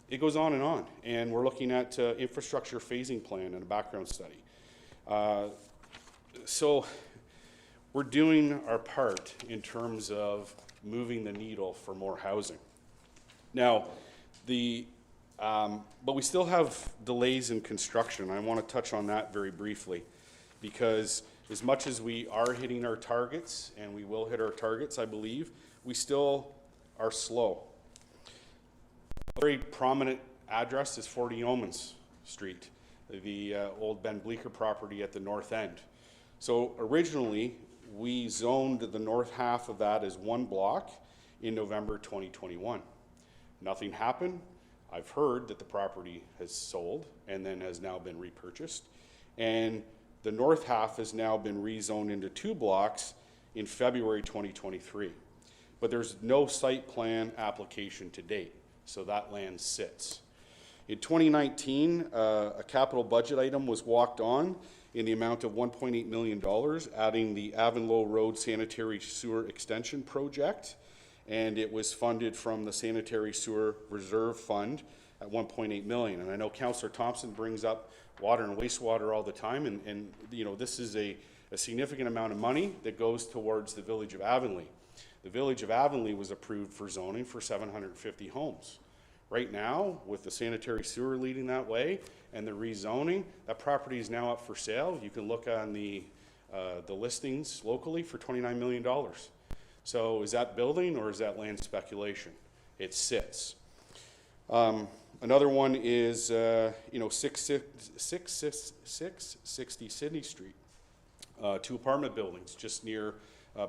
It goes on, and we're looking at infrastructure phasing plan and a background study. So we're doing our part in terms of moving the needle for more housing. Now, but we still have delays in construction. I want to touch on that very briefly, because as much as we are hitting our targets, and we will hit our targets, I believe, we still are slow. A very prominent address is 40 Yeomans Street, the old Ben Bleecker property at the north end. So originally, we zoned the north half of that as one block in November 2021. Nothing happened. I've heard that the property has sold and then has now been repurchased. And the north half has now been rezoned into 2 blocks in February 2023. But there's no site plan application to date, so that land sits. In 2019, a capital budget item was walked on in the amount of $1.8 million, adding the Avonlow Road Sanitary Sewer Extension Project, and it was funded from the Sanitary Sewer Reserve Fund at $1.8 million. And I know Councillor Thompson brings up water and wastewater all the time, and you know, this is a significant amount of money that goes towards the village of Avonlea. The village of Avonlea was approved for zoning for 750 homes. Right now, with the sanitary sewer leading that way and the rezoning, that property is now up for sale. You can look on the listings locally for $29 million. So is that building or is that land speculation? It sits. Another one is 660 Sydney Street, 2 apartment buildings just near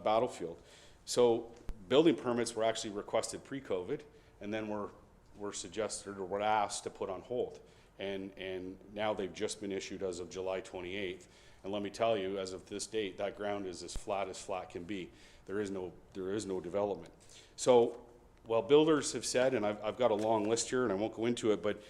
Battlefield. So building permits were actually requested pre-COVID, and then were suggested or were asked to put on hold. And now they've just been issued as of July 28th. And let me tell you, as of this date, that ground is as flat can be. There is no development. So, well, builders have said, and I've got a long list here and I won't go into it, but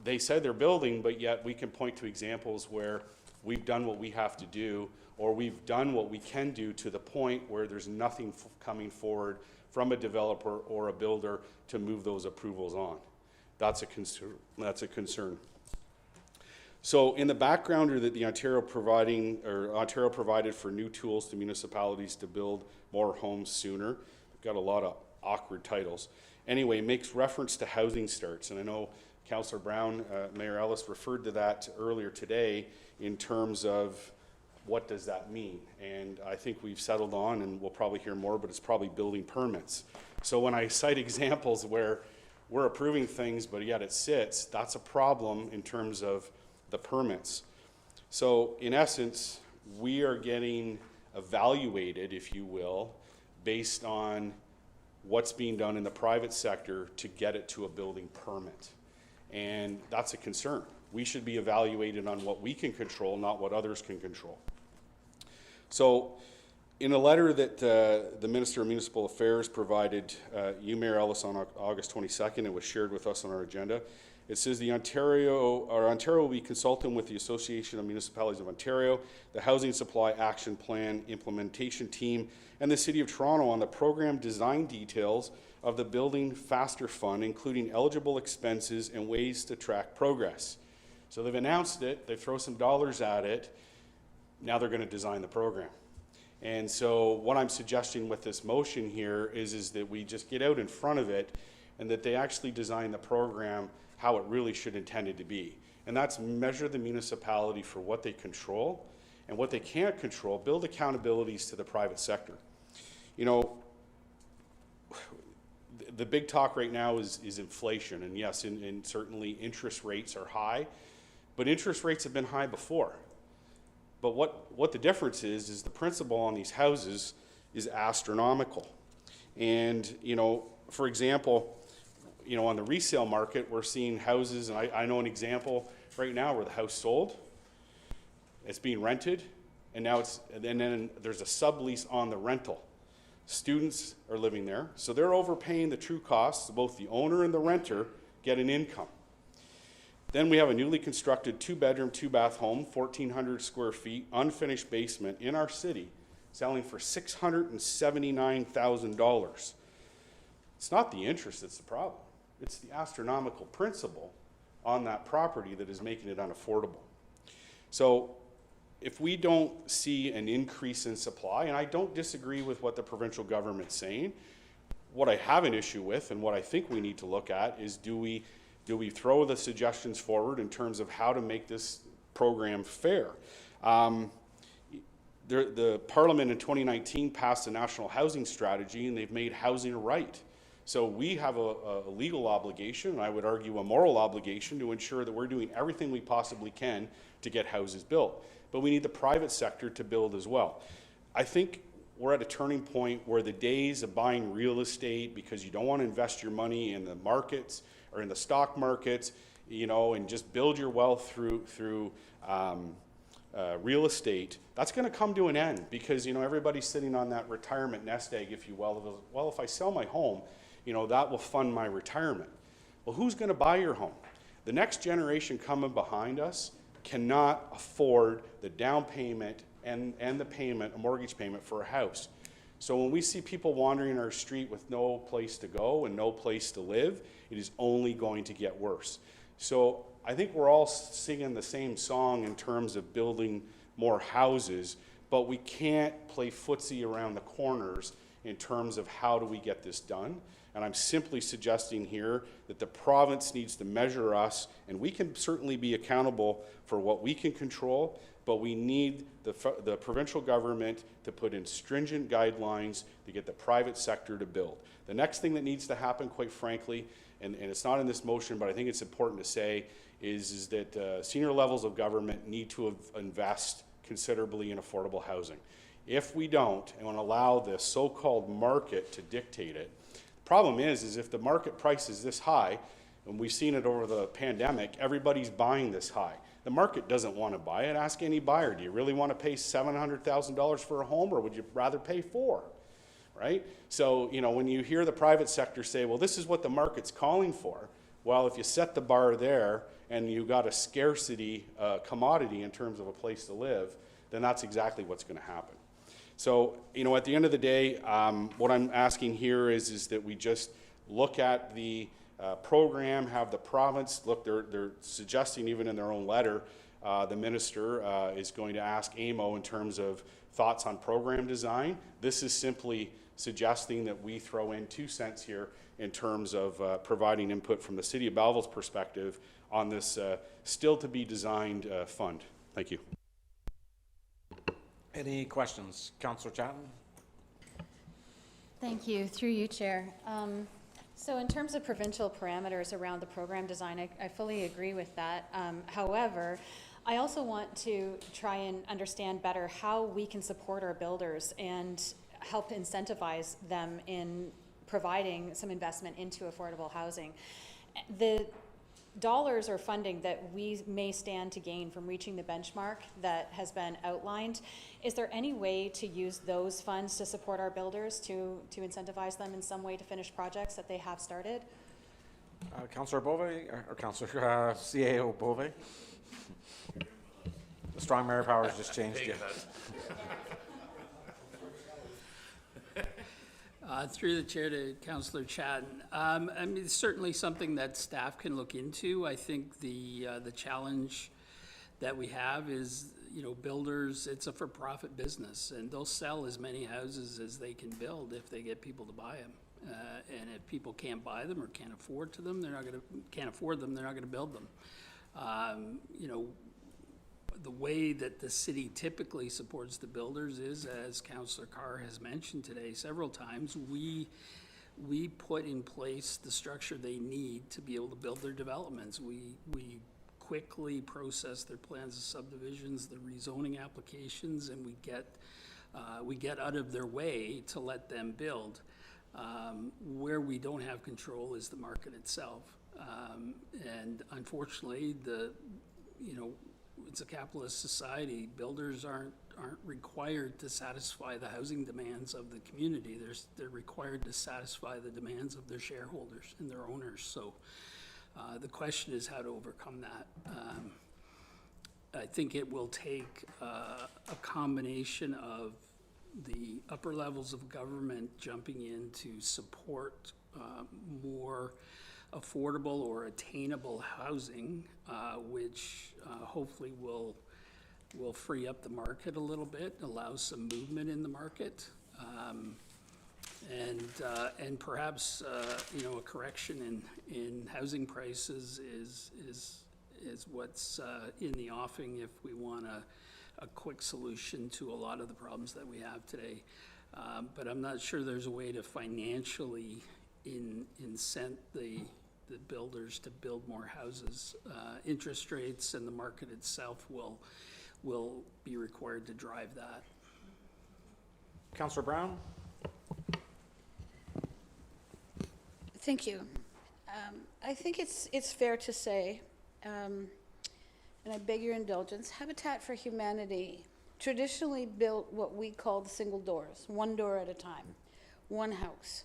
they said they're building, but yet we can point to examples where we've done what we have to do, or we've done what we can do to the point where there's nothing coming forward from a developer or a builder to move those approvals on. That's a concern. So in the background are that the Ontario provided for new tools to municipalities to build more homes sooner. We've got a lot of awkward titles. Anyway, makes reference to housing starts, and I know Councillor Brown, Mayor Ellis referred to that earlier today in terms of what does that mean? And I think we've settled on, and we'll probably hear more, but it's probably building permits. So when I cite examples where we're approving things, but yet it sits, that's a problem in terms of the permits. So in essence, we are getting evaluated, if you will, based on what's being done in the private sector to get it to a building permit. And that's a concern. We should be evaluated on what we can control, not what others can control. So In a letter that the Minister of Municipal Affairs provided you, Mayor Ellis, on August 22nd, it was shared with us on our agenda. It says Ontario will be consulting with the Association of Municipalities of Ontario, the Housing Supply Action Plan Implementation Team, and the City of Toronto on the program design details of the Building Faster Fund, including eligible expenses and ways to track progress. So they've announced it, they throw some dollars at it, now they're going to design the program. And so what I'm suggesting with this motion here is that we just get out in front of it and that they actually design the program how it really should intended to be. And that's measure the municipality for what they control and what they can't control, build accountabilities to the private sector. You know, the big talk right now is inflation, and yes, and certainly interest rates are high, but interest rates have been high before. But what the difference is the principal on these houses is astronomical. And, you know, for example, you know, on the resale market, we're seeing houses, and I know an example right now where the house sold, it's being rented, and now and then there's a sublease on the rental. Students are living there, so they're overpaying the true costs. Both the owner and the renter get an income. Then we have a newly constructed 2-bedroom, 2-bath home, 1,400 square feet, unfinished basement in our city, selling for $679,000. It's not the interest that's the problem. It's the astronomical principal on that property that is making it unaffordable. So if we don't see an increase in supply, and I don't disagree with what the provincial government's saying, what I have an issue with and what I think we need to look at is do we throw the suggestions forward in terms of how to make this program fair? The Parliament in 2019 passed a national housing strategy, and they've made housing a right. So we have a legal obligation, and I would argue a moral obligation, to ensure that we're doing everything we possibly can to get houses built. But we need the private sector to build as well. I think we're at a turning point where the days of buying real estate because you don't want to invest your money in the markets or in the stock markets, you know, and just build your wealth through real estate, that's going to come to an end because, you know, everybody's sitting on that retirement nest egg, if you will. Well, if I sell my home, you know, that will fund my retirement. Well, who's going to buy your home? The next generation coming behind us cannot afford the down payment and the payment, a mortgage payment for a house. So when we see people wandering our street with no place to go and no place to live, it is only going to get worse. So I think we're all singing the same song in terms of building more houses, but we can't play footsie around the corners in terms of how do we get this done. And I'm simply suggesting here that the province needs to measure us, and we can certainly be accountable for what we can control, but we need the provincial government to put in stringent guidelines to get the private sector to build. The next thing that needs to happen, quite frankly, and it's not in this motion, but I think it's important to say, is that senior levels of government need to invest considerably in affordable housing. If we don't, and allow this so-called market to dictate it, the problem is if the market price is this high, and we've seen it over the pandemic, everybody's buying this high. The market doesn't want to buy it. Ask any buyer, do you really want to pay $700,000 for a home, or would you rather pay $4 million? Right? So, you know, when you hear the private sector say, well, this is what the market's calling for, well, if you set the bar there and you got a scarcity commodity in terms of a place to live, then that's exactly what's going to happen. So, you know, at the end of the day, what I'm asking here is that we just look at the program, have the province look. They're suggesting, even in their own letter, the minister is going to ask AMO in terms of thoughts on program design. This is simply suggesting that we throw in 2 cents here in terms of providing input from the City of Belleville's perspective on this still to be designed fund. Thank you. Any questions? Councillor Chatton? Thank you. Through you, Chair. So in terms of provincial parameters around the program design, I fully agree with that. However, I also want to try and understand better how we can support our builders and help incentivize them in providing some investment into affordable housing. dollars or funding that we may stand to gain from reaching the benchmark that has been outlined, is there any way to use those funds to support our builders, to incentivize them in some way to finish projects that they have started? Councillor Bove, or Councillor CAO Bove? The strong mayor powers just changed you. Through the chair to Councillor Chadden. I mean, it's certainly something that staff can look into. I think the challenge that we have is, you know, builders, it's a for-profit business, and they'll sell as many houses as they can build if they get people to buy them. And if people can't buy them or can't afford them, they're not gonna build them. You know, the way that the city typically supports the builders is, as Councillor Carr has mentioned today several times, we put in place the structure they need to be able to build their developments. We quickly process their plans of subdivisions, the rezoning applications, and we get out of their way to let them build. Where we don't have control is the market itself. And unfortunately, you know, it's a capitalist society. Builders aren't required to satisfy the housing demands of the community. They're required to satisfy the demands of their shareholders and their owners. So the question is how to overcome that. I think it will take a combination of the upper levels of government jumping in to support more affordable or attainable housing, which hopefully will free up the market a little bit, allow some movement in the market, and perhaps you know, a correction in housing prices is what's in the offing if we want a quick solution to a lot of the problems that we have today. But I'm not sure there's a way to financially incent the builders to build more houses. Interest rates and the market itself will be required to drive that. Councillor Brown? Thank you. I think it's fair to say, and I beg your indulgence, Habitat for Humanity traditionally built what we called single doors, one door at a time, one house.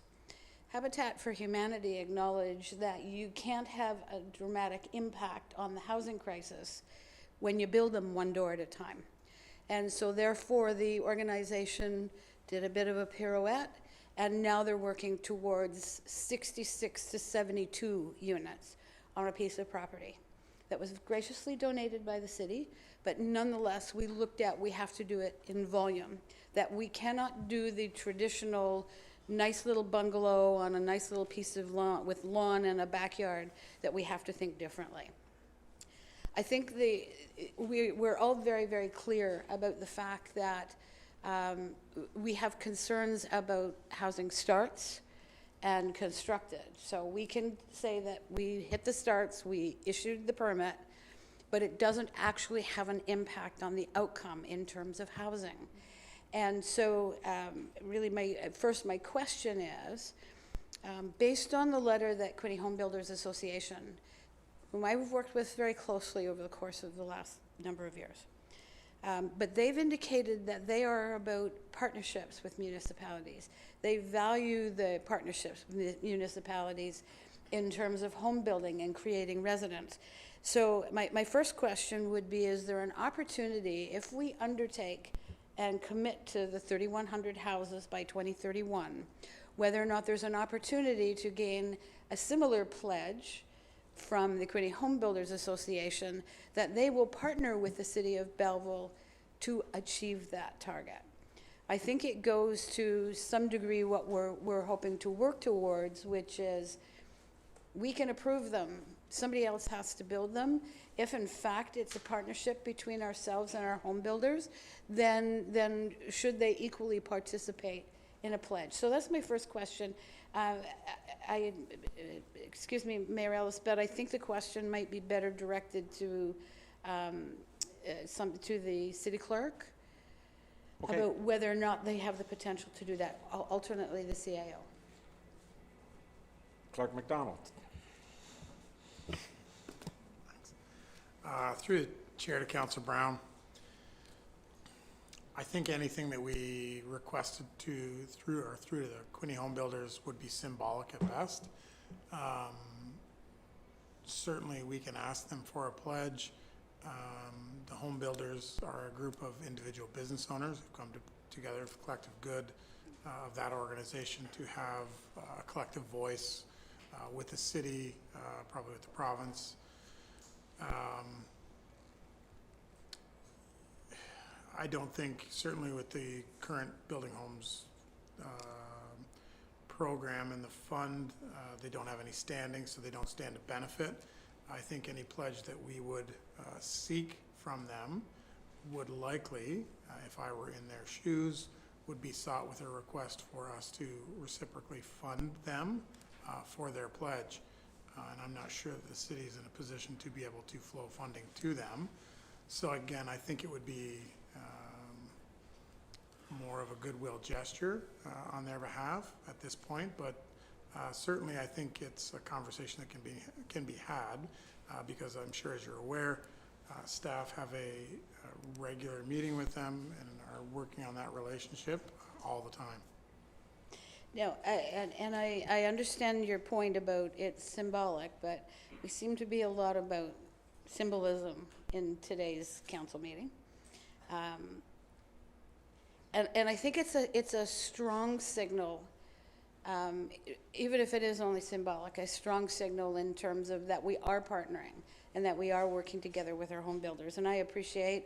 Habitat for Humanity acknowledged that you can't have a dramatic impact on the housing crisis when you build them one door at a time. And so therefore the organization did a bit of a pirouette, and now they're working towards 66 to 72 units on a piece of property that was graciously donated by the city, but nonetheless we looked at, we have to do it in volume, that we cannot do the traditional nice little bungalow on a nice little piece of lawn with lawn and a backyard, that we have to think differently. I think we're all very, very clear about the fact that we have concerns about housing starts and constructed. So we can say that we hit the starts, we issued the permit, but it doesn't actually have an impact on the outcome in terms of housing. And so really my question is, based on the letter that Quinte Home Builders Association, whom I've worked with very closely over the course of the last number of years, but they've indicated that they are about partnerships with municipalities. They value the partnerships with municipalities in terms of home building and creating residents. So my first question would be, is there an opportunity, if we undertake and commit to the 3,100 houses by 2031, whether or not there's an opportunity to gain a similar pledge from the Quinte Home Builders Association that they will partner with the city of Belleville to achieve that target. I think it goes to some degree what we're hoping to work towards, which is we can approve them. Somebody else has to build them. If in fact it's a partnership between ourselves and our home builders, then should they equally participate in a pledge? So that's my first question. Excuse me, Mayor Ellis, but I think the question might be better directed to to the city clerk, Okay. about whether or not they have the potential to do that, alternately the CAO. Clerk McDonald. Through the chair to Councilor Brown, I think anything that we requested through the Quinte Home Builders would be symbolic at best. Certainly, we can ask them for a pledge. The home builders are a group of individual business owners who've come together for collective good of that organization to have a collective voice with the city, probably with the province. I don't think, certainly with the current Building Homes program and the fund, they don't have any standing, so they don't stand to benefit. I think any pledge that we would seek from them would likely, if I were in their shoes, would be sought with a request for us to reciprocally fund them for their pledge. And I'm not sure that the city is in a position to be able to flow funding to them. So again, I think it would be more of a goodwill gesture on their behalf at this point, but certainly I think it's a conversation that can be had because I'm sure, as you're aware, staff have a regular meeting with them and are working on that relationship all the time. Now, I understand your point about it's symbolic, but we seem to be a lot about symbolism in today's council meeting. And I think it's a strong signal, even if it is only symbolic, a strong signal in terms of that we are partnering and that we are working together with our home builders. And I appreciate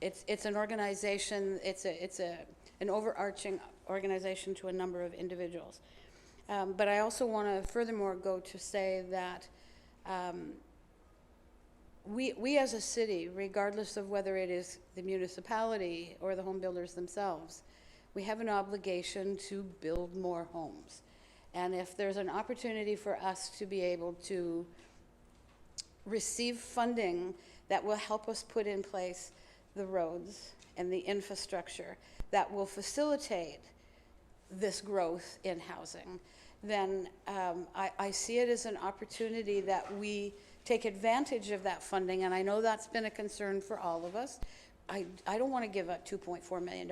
it's an organization, it's an overarching organization to a number of individuals. But I also want to furthermore go to say that we as a city, regardless of whether it is the municipality or the home builders themselves, we have an obligation to build more homes. And if there's an opportunity for us to be able to receive funding that will help us put in place the roads and the infrastructure that will facilitate this growth in housing, then I see it as an opportunity that we take advantage of that funding, and I know that's been a concern for all of us. I don't want to give up $2.4 million,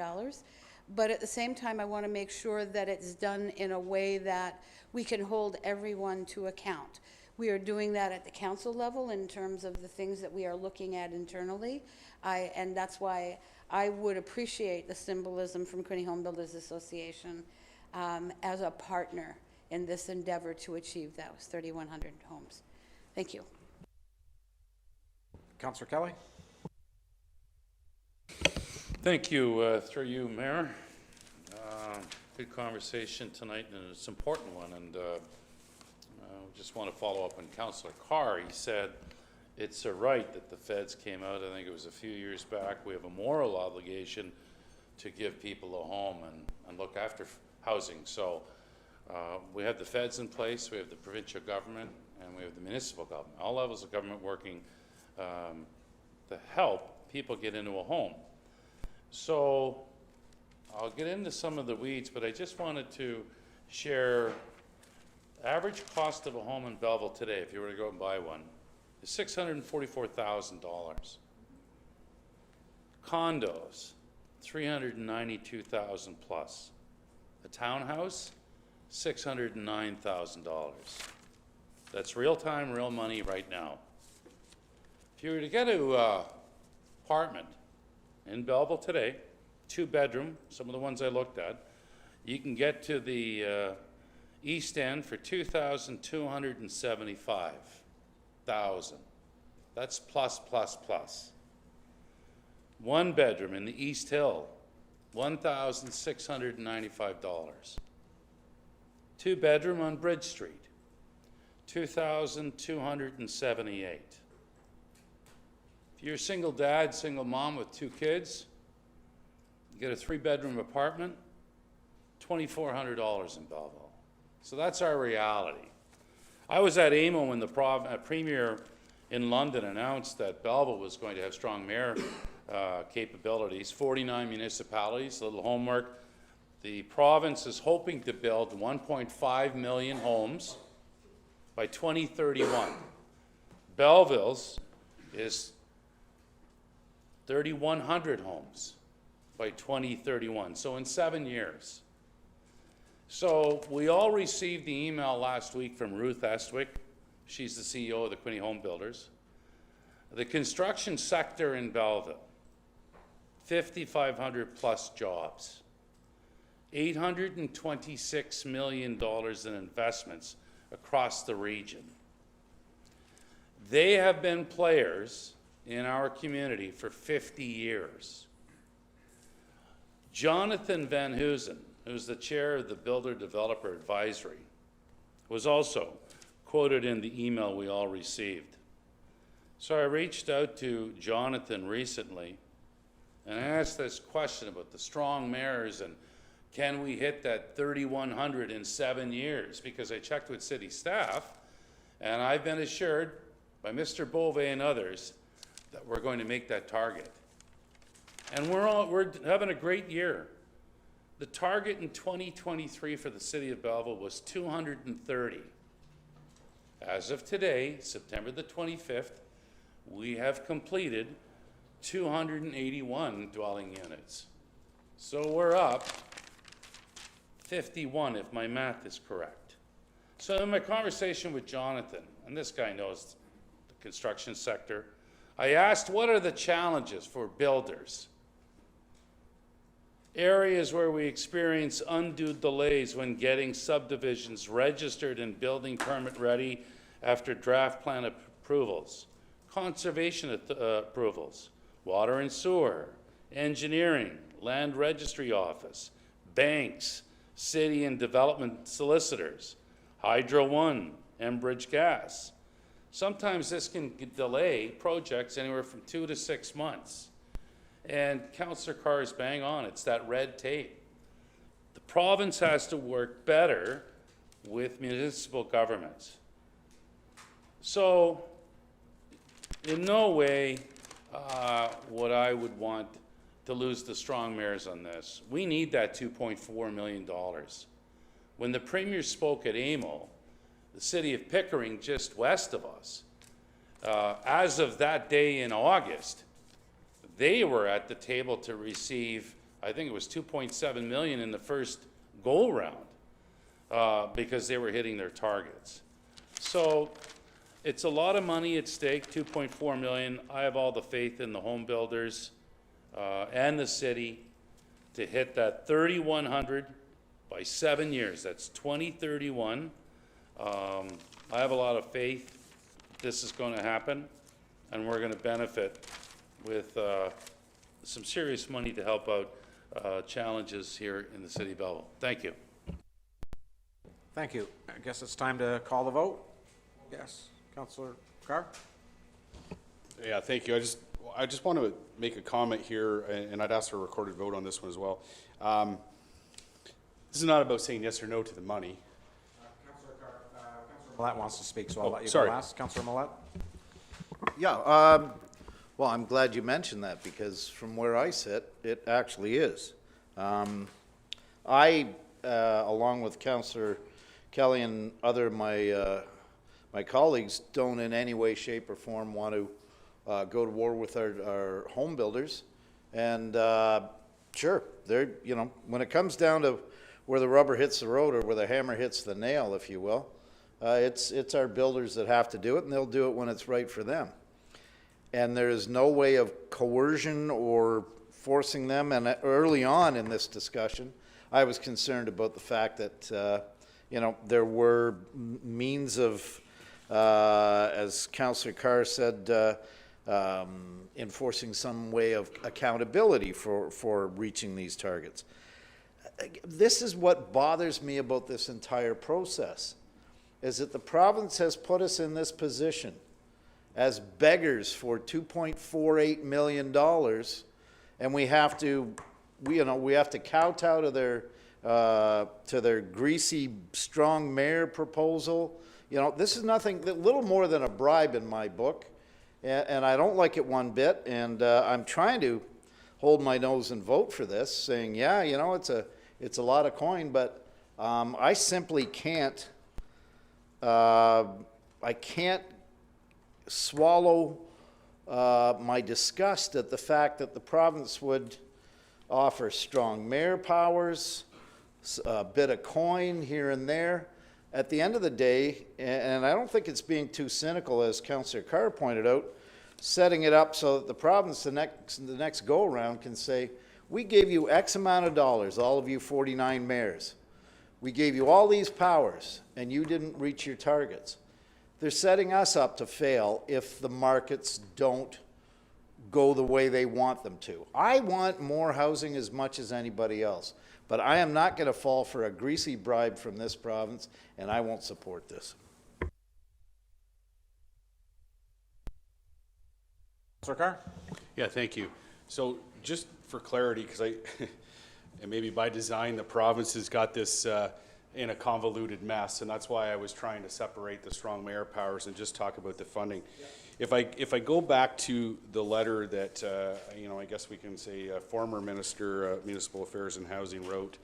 but at the same time, I want to make sure that it's done in a way that we can hold everyone to account. We are doing that at the council level in terms of the things that we are looking at internally, and that's why I would appreciate the symbolism from Quinte Home Builders Association as a partner in this endeavor to achieve those 3,100 homes. Thank you. Councillor Kelly? Thank you, through you, Mayor. Good conversation tonight, and it's an important one, and just want to follow up on Councillor Carr. He said it's a right that the feds came out, I think it was a few years back. We have a moral obligation to give people a home and look after housing. So we have the feds in place, we have the provincial government, and we have the municipal government, all levels of government working to help people get into a home. So I'll get into some of the weeds, but I just wanted to share average cost of a home in Belleville today, if you were to go and buy one, is $644,000. Condos, $392,000 plus. A townhouse, $609,000. That's real time, real money right now. If you were to get an apartment in Belleville today, 2-bedroom, some of the ones I looked at, you can get to the East End for $2,275,000. That's plus, plus, plus. 1-bedroom in the East Hill, $1,695. 2-bedroom on Bridge Street, $2,278. If you're a single dad, single mom with 2 kids, you get a 3-bedroom apartment, $2,400 in Belleville. So that's our reality. I was at AMO when the Premier in London announced that Belleville was going to have strong mayor capabilities, 49 municipalities, a little homework. The province is hoping to build 1.5 million homes by 2031. Belleville's is 3,100 homes by 2031, so in 7 years. So we all received the email last week from Ruth Estwick. She's the CEO of the Quinte Home Builders. The construction sector in Belleville, 5,500 plus jobs, $826 million in investments across the region. They have been players in our community for 50 years. Jonathan Van Hoosen, who's the chair of the Builder Developer Advisory, was also quoted in the email we all received. So I reached out to Jonathan recently and I asked this question about the strong mayors and can we hit that 3,100 in 7 years? Because I checked with city staff and I've been assured by Mr. Beauvais and others that we're going to make that target. And we're having a great year. The target in 2023 for the city of Belleville was 230. As of today, September the 25th, we have completed 281 dwelling units. So we're up 51 if my math is correct. So in my conversation with Jonathan, and this guy knows the construction sector, I asked what are the challenges for builders? Areas where we experience undue delays when getting subdivisions registered and building permit ready after draft plan approvals, conservation approvals, water and sewer, engineering, land registry office, banks, city and development solicitors, Hydro One, Enbridge Gas. Sometimes this can delay projects anywhere from 2 to 6 months. And Councillor Carr is bang on, it's that red tape. The province has to work better with municipal governments. So, in no way would I would want to lose the strong mayors on this. We need that $2.4 million. When the Premier spoke at AMO, the city of Pickering, just west of us, as of that day in August, they were at the table to receive, I think it was 2.7 million in the first go-round because they were hitting their targets. So it's a lot of money at stake, 2.4 million. I have all the faith in the home builders and the city to hit that 3,100 by 7 years. That's 2031. I have a lot of faith this is going to happen, and we're going to benefit with some serious money to help out challenges here in the city of Belleville. Thank you. Thank you. I guess it's time to call the vote. Yes, Councillor Carr? Yeah, thank you. I just want to make a comment here, and I'd ask for a recorded vote on this one as well. This is not about saying yes or no to the money. Councillor Carr, Councillor Millette wants to speak, so I'll let you sorry. go last. Councillor Millette? Yeah, well, I'm glad you mentioned that because from where I sit, it actually is. I, along with Councillor Kelly and other my colleagues, don't in any way, shape, or form want to go to war with our home builders. And sure, they're, you know, when it comes down to where the rubber hits the road or where the hammer hits the nail, if you will, it's our builders that have to do it, and they'll do it when it's right for them. And there is no way of coercion or forcing them. And early on in this discussion, I was concerned about the fact that, you know, there were means of, as Councillor Carr said, enforcing some way of accountability for reaching these targets. This is what bothers me about this entire process, is that the province has put us in this position as beggars for $2.48 million, and we have to kowtow to their greasy, strong mayor proposal. You know, this is nothing, little more than a bribe in my book, and I don't like it one bit. And I'm trying to hold my nose and vote for this, saying, yeah, you know, it's a lot of coin, but I simply can't. I can't swallow my disgust at the fact that the province would offer strong mayor powers, a bit of coin here and there. At the end of the day, and I don't think it's being too cynical, as Councillor Carr pointed out, setting it up so that the province the next go-around can say, we gave you X amount of dollars, all of you 49 mayors. We gave you all these powers, and you didn't reach your targets. They're setting us up to fail if the markets don't go the way they want them to. I want more housing as much as anybody else, but I am not going to fall for a greasy bribe from this province, and I won't support this. Councillor Carr? Yeah, thank you. So just for clarity, because and maybe by design, the province has got this in a convoluted mess, and that's why I was trying to separate the strong mayor powers and just talk about the funding. Yeah. If I go back to the letter that, I guess we can say former Minister of Municipal Affairs and Housing wrote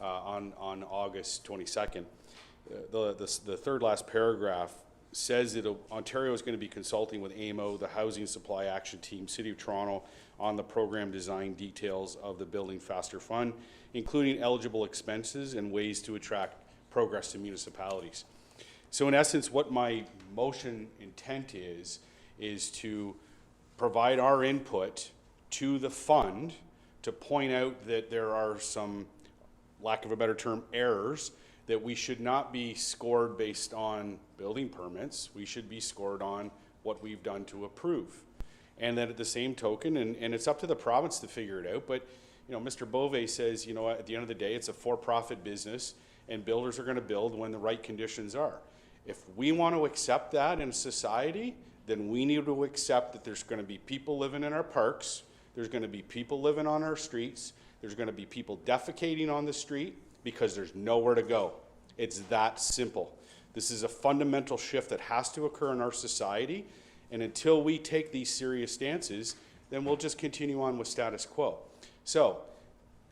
on August 22nd, the third last paragraph says that Ontario is going to be consulting with AMO, the Housing Supply Action Team, City of Toronto, on the program design details of the Building Faster Fund, including eligible expenses and ways to attract progress to municipalities. So in essence, what my motion intent is to provide our input to the fund to point out that there are some, lack of a better term, errors, that we should not be scored based on building permits. We should be scored on what we've done to approve. And then at the same token, and it's up to the province to figure it out, but Mr. Bove says, at the end of the day, it's a for-profit business and builders are going to build when the right conditions are. If we want to accept that in society, then we need to accept that there's going to be people living in our parks, there's going to be people living on our streets, there's going to be people defecating on the street because there's nowhere to go. It's that simple. This is a fundamental shift that has to occur in our society, and until we take these serious stances, then we'll just continue on with status quo. So,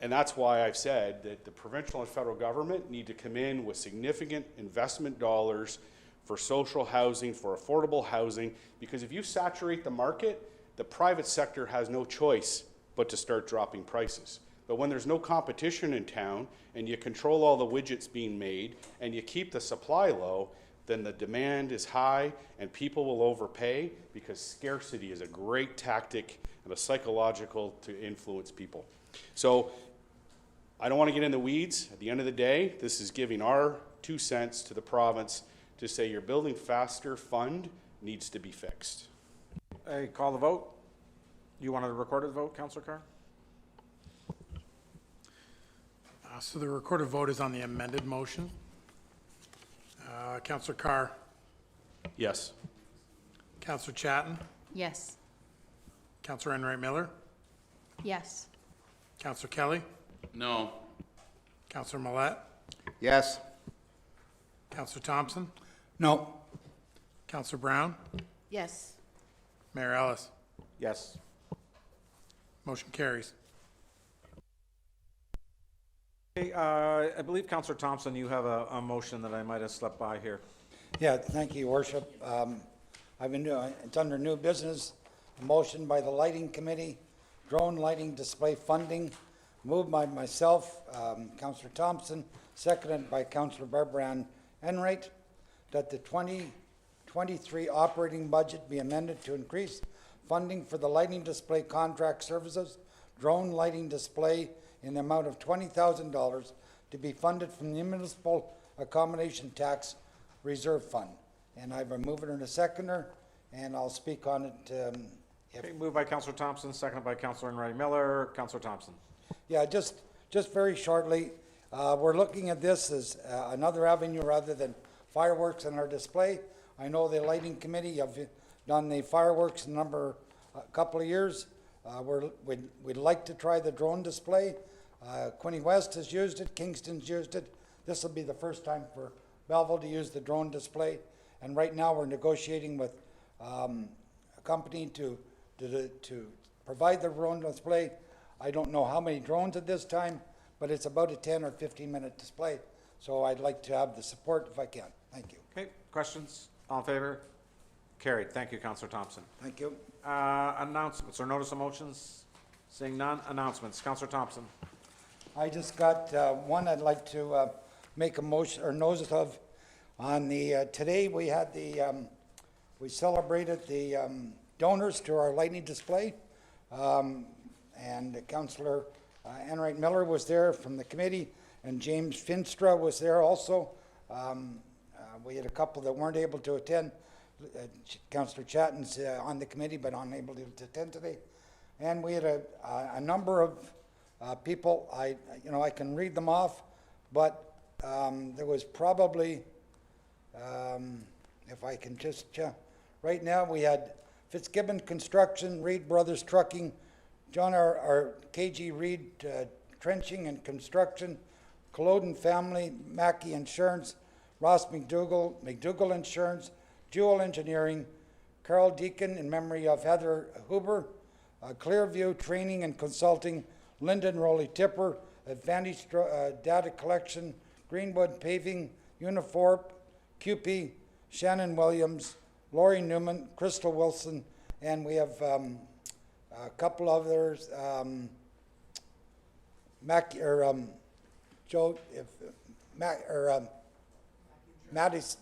and that's why I've said that the provincial and federal government need to come in with significant investment dollars for social housing, for affordable housing, because if you saturate the market, the private sector has no choice but to start dropping prices. But when there's no competition in town and you control all the widgets being made and you keep the supply low, then the demand is high and people will overpay, because scarcity is a great tactic and a psychological to influence people. So I don't want to get in the weeds. At the end of the day, this is giving our 2 cents to the province to say your Building Faster fund needs to be fixed. Hey, call the vote. You want a recorded vote, Councillor Carr? So the recorded vote is on the amended motion. Councillor Carr, Yes. Councillor Chatton, Yes. Councillor Enright Miller, Yes. Councillor Kelly, No. Councillor Millette, Yes. Councillor Thompson, No. Councillor Brown, Yes. Mayor Ellis. Yes. Motion carries. Okay, I believe Councillor Thompson, you have a motion that I might have slept by here. Yeah, thank you, Your Worship. It's under new business, a motion by the Lighting Committee, drone lighting display funding, moved by myself, Councillor Thompson, seconded by Councillor Barbara Enright, that the 2023 operating budget be amended to increase funding for the lighting display contract services, drone lighting display in the amount of $20,000 to be funded from the Municipal Accommodation Tax Reserve Fund. And I've removed it in a seconder, and I'll speak on it. Okay, moved by Councillor Thompson, seconded by Councillor Enright Miller. Councillor Thompson. Yeah, just very shortly, we're looking at this as another avenue rather than fireworks in our display. I know the Lighting Committee have done the fireworks a couple of years. We'd like to try the drone display. Quinte West has used it, Kingston's used it. This will be the first time for Belleville to use the drone display. And right now we're negotiating with a company to provide the drone display. I don't know how many drones at this time, but it's about a 10 or 15-minute display. So I'd like to have the support if I can. Thank you. Okay, questions? All in favor? Carried. Thank you, Councillor Thompson. Thank you. Announcements or notice of motions? Seeing none, announcements. Councillor Thompson. I just got one I'd like to make a motion or notice of. On the today we had we celebrated the donors to our lightning display, and Councillor Enright Miller was there from the committee, and James Finstra was there also. We had a couple that weren't able to attend. Councillor Chatton's on the committee but unable to attend today, and we had a number of people. I can read them off, but there was probably, if I can just right now, we had Fitzgibbon Construction, Reed Brothers Trucking, John R. KG Reed Trenching and Construction, Culloden Family, Mackey Insurance, Ross McDougall Insurance, Jewel Engineering, Carl Deacon in memory of Heather Huber, Clearview Training and Consulting, Lyndon Rowley Tipper, Advantage Data Collection, Greenwood Paving, Uniforp, QP, Shannon Williams, Lori Newman, Crystal Wilson, and we have a couple others,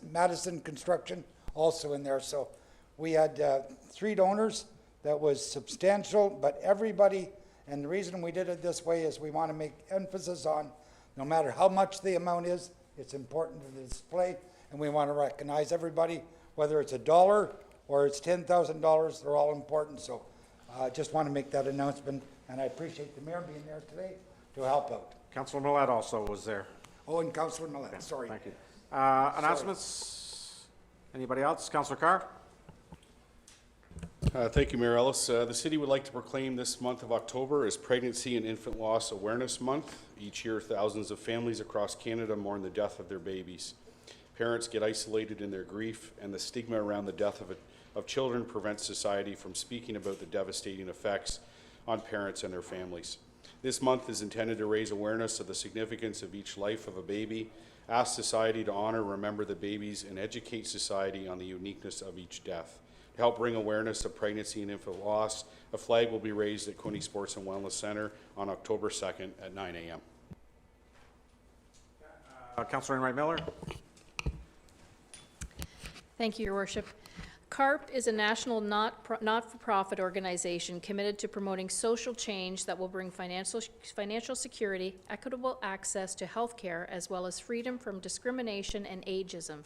Madison Construction also in there. So we had 3 donors. That was substantial, but everybody, and the reason we did it this way is we want to make emphasis on no matter how much the amount is, it's important to the display, and we want to recognize everybody, whether it's $1 or it's $10,000, they're all important. So I just want to make that announcement, and I appreciate the mayor being there today to help out. Councillor Millette also was there. Oh, and Councillor Millette, sorry. Thank you. Announcements? Anybody else? Councillor Carr? Thank you, Mayor Ellis. The city would like to proclaim this month of October as Pregnancy and Infant Loss Awareness Month. Each year, thousands of families across Canada mourn the death of their babies. Parents get isolated in their grief, and the stigma around the death of children prevents society from speaking about the devastating effects on parents and their families. This month is intended to raise awareness of the significance of each life of a baby, ask society to honor, remember the babies, and educate society on the uniqueness of each death. To help bring awareness of pregnancy and infant loss, a flag will be raised at Quinte Sports and Wellness Center on October 2nd at 9 a.m. Councillor Enright Miller. Thank you, Your Worship. CARP is a national not-for-profit organization committed to promoting social change that will bring financial security, equitable access to health care, as well as freedom from discrimination and ageism.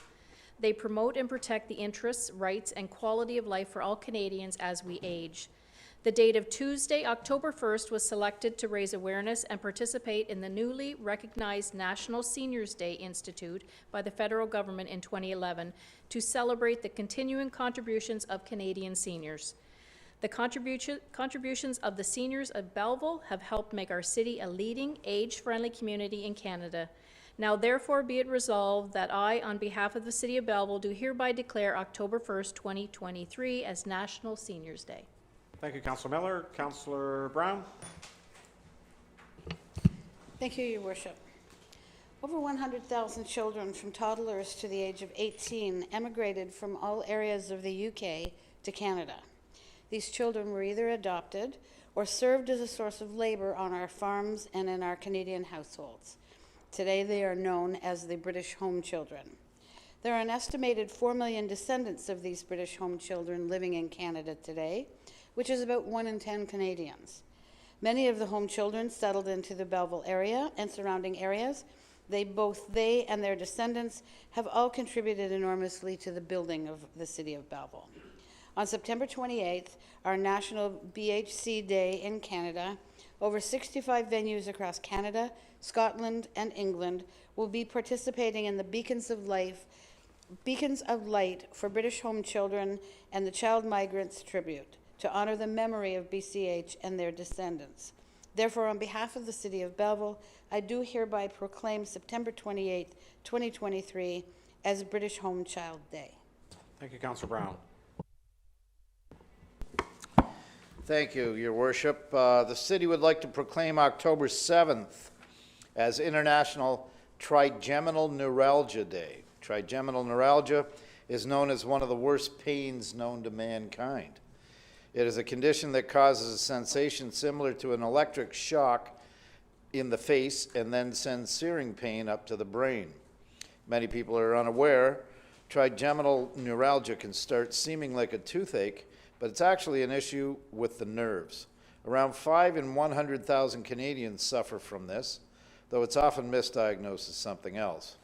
They promote and protect the interests, rights, and quality of life for all Canadians as we age. The date of Tuesday, October 1st, was selected to raise awareness and participate in the newly recognized National Seniors Day Institute by the federal government in 2011 to celebrate the continuing contributions of Canadian seniors. The contributions of the seniors of Belleville have helped make our city a leading, age-friendly community in Canada. Now therefore be it resolved that I, on behalf of the City of Belleville, do hereby declare October 1st, 2023 as National Seniors Day. Thank you, Councillor Miller. Councillor Brown? Thank you, Your Worship. Over 100,000 children from toddlers to the age of 18 emigrated from all areas of the UK to Canada. These children were either adopted or served as a source of labor on our farms and in our Canadian households. Today they are known as the British Home Children. There are an estimated 4 million descendants of these British home children living in Canada today, which is about 1 in 10 Canadians. Many of the home children settled into the Belleville area and surrounding areas. Both they and their descendants have all contributed enormously to the building of the City of Belleville. On September 28th, our National BHC Day in Canada, over 65 venues across Canada, Scotland, and England will be participating in the Beacons of Light for British Home Children and the Child Migrants Tribute to honor the memory of BCH and their descendants. Therefore, on behalf of the City of Belleville, I do hereby proclaim September 28th, 2023 as British Home Child Day. Thank you, Councillor Brown. Thank you, Your Worship. The city would like to proclaim October 7th as International Trigeminal Neuralgia Day. Trigeminal neuralgia is known as one of the worst pains known to mankind. It is a condition that causes a sensation similar to an electric shock in the face and then sends searing pain up to the brain. Many people are unaware trigeminal neuralgia can start seeming like a toothache, but it's actually an issue with the nerves. Around 5 in 100,000 Canadians suffer from this, though it's often misdiagnosed as something else.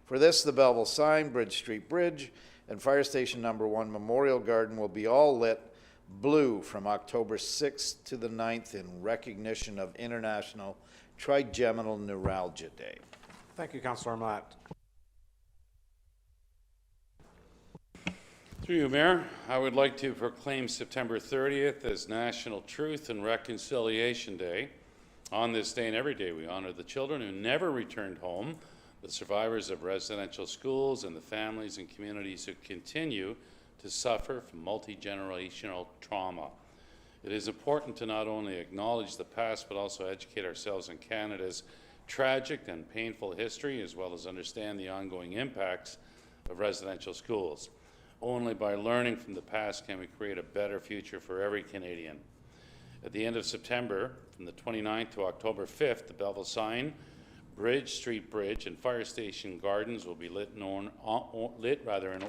For this, the Belleville sign, Bridge Street Bridge, and Fire Station Number 1 Memorial Garden will be all lit blue from October 6th to the 9th in recognition of International Trigeminal Neuralgia Day. Thank you, Councillor Matt. Through you, Mayor, I would like to proclaim September 30th as National Truth and Reconciliation Day. On this day and every day, we honor the children who never returned home, the survivors of residential schools, and the families and communities who continue to suffer from multi-generational trauma. It is important to not only acknowledge the past, but also educate ourselves on Canada's tragic and painful history, as well as understand the ongoing impacts of residential schools. Only by learning from the past can we create a better future for every Canadian. At the end of September, from the 29th to October 5th, the Belleville sign, Bridge Street Bridge, and Fire Station Gardens will be lit in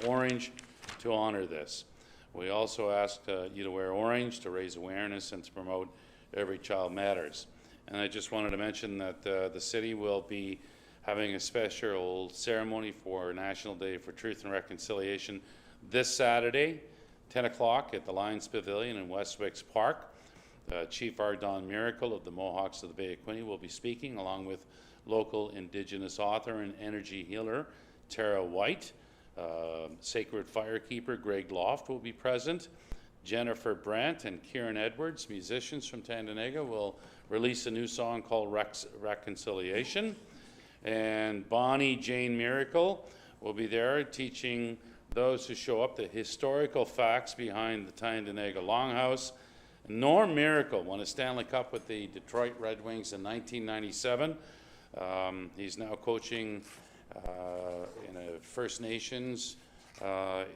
orange to honor this. We also ask you to wear orange to raise awareness and to promote Every Child Matters. And I just wanted to mention that the city will be having a special ceremony for National Day for Truth and Reconciliation this Saturday, 10 o'clock at the Lions Pavilion in Westwicks Park. Chief Ardon Miracle of the Mohawks of the Bay of Quinte will be speaking, along with local Indigenous author and energy healer Tara White. Sacred Firekeeper Greg Loft will be present. Jennifer Brandt and Kieran Edwards, musicians from Tandanaga, will release a new song called Reconciliation. And Bonnie Jane Miracle will be there teaching those who show up the historical facts behind the Tandanaga Longhouse. Norm Miracle won a Stanley Cup with the Detroit Red Wings in 1997. He's now coaching in a First Nations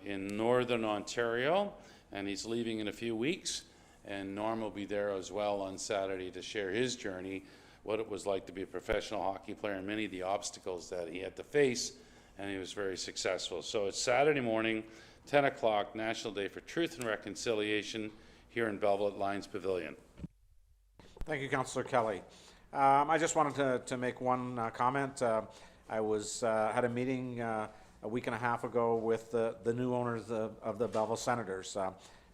in Northern Ontario, and he's leaving in a few weeks. And Norm will be there as well on Saturday to share his journey, what it was like to be a professional hockey player, and many of the obstacles that he had to face, and he was very successful. So it's Saturday morning, 10 o'clock, National Day for Truth and Reconciliation here in Belleville at Lions Pavilion. Thank you, Councillor Kelly. I just wanted to make one comment. I had a meeting a week and a half ago with the new owners of the Belleville Senators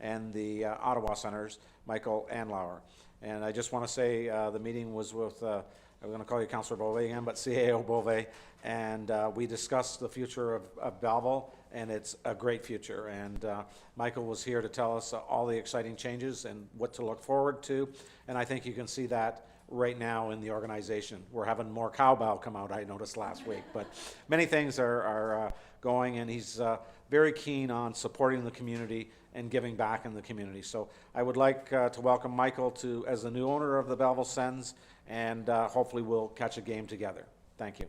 and the Ottawa Senators, Michael Anlauer. And I just want to say the meeting was with, I'm going to call you Councillor Beauvais again, but CAO Beauvais, and we discussed the future of Belleville, and it's a great future. And Michael was here to tell us all the exciting changes and what to look forward to, and I think you can see that right now in the organization. We're having more cowbell come out, I noticed last week, but many things are going, and he's very keen on supporting the community and giving back in the community. So I would like to welcome Michael as the new owner of the Belleville Sens, and hopefully we'll catch a game together. Thank you.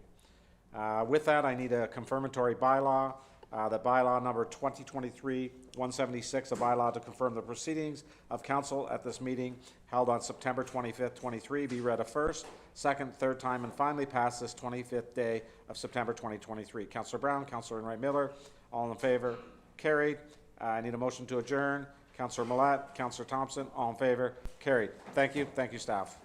With that, I need a confirmatory bylaw. The bylaw number 2023-176, a bylaw to confirm the proceedings of council at this meeting held on September 25th, 23, be read a first, second, third time, and finally passed this 25th day of September 2023. Councillor Brown, Councillor Enright Miller, all in favor? Carried. I need a motion to adjourn. Councillor Millett, Councillor Thompson, all in favor? Carried. Thank you. Thank you, staff.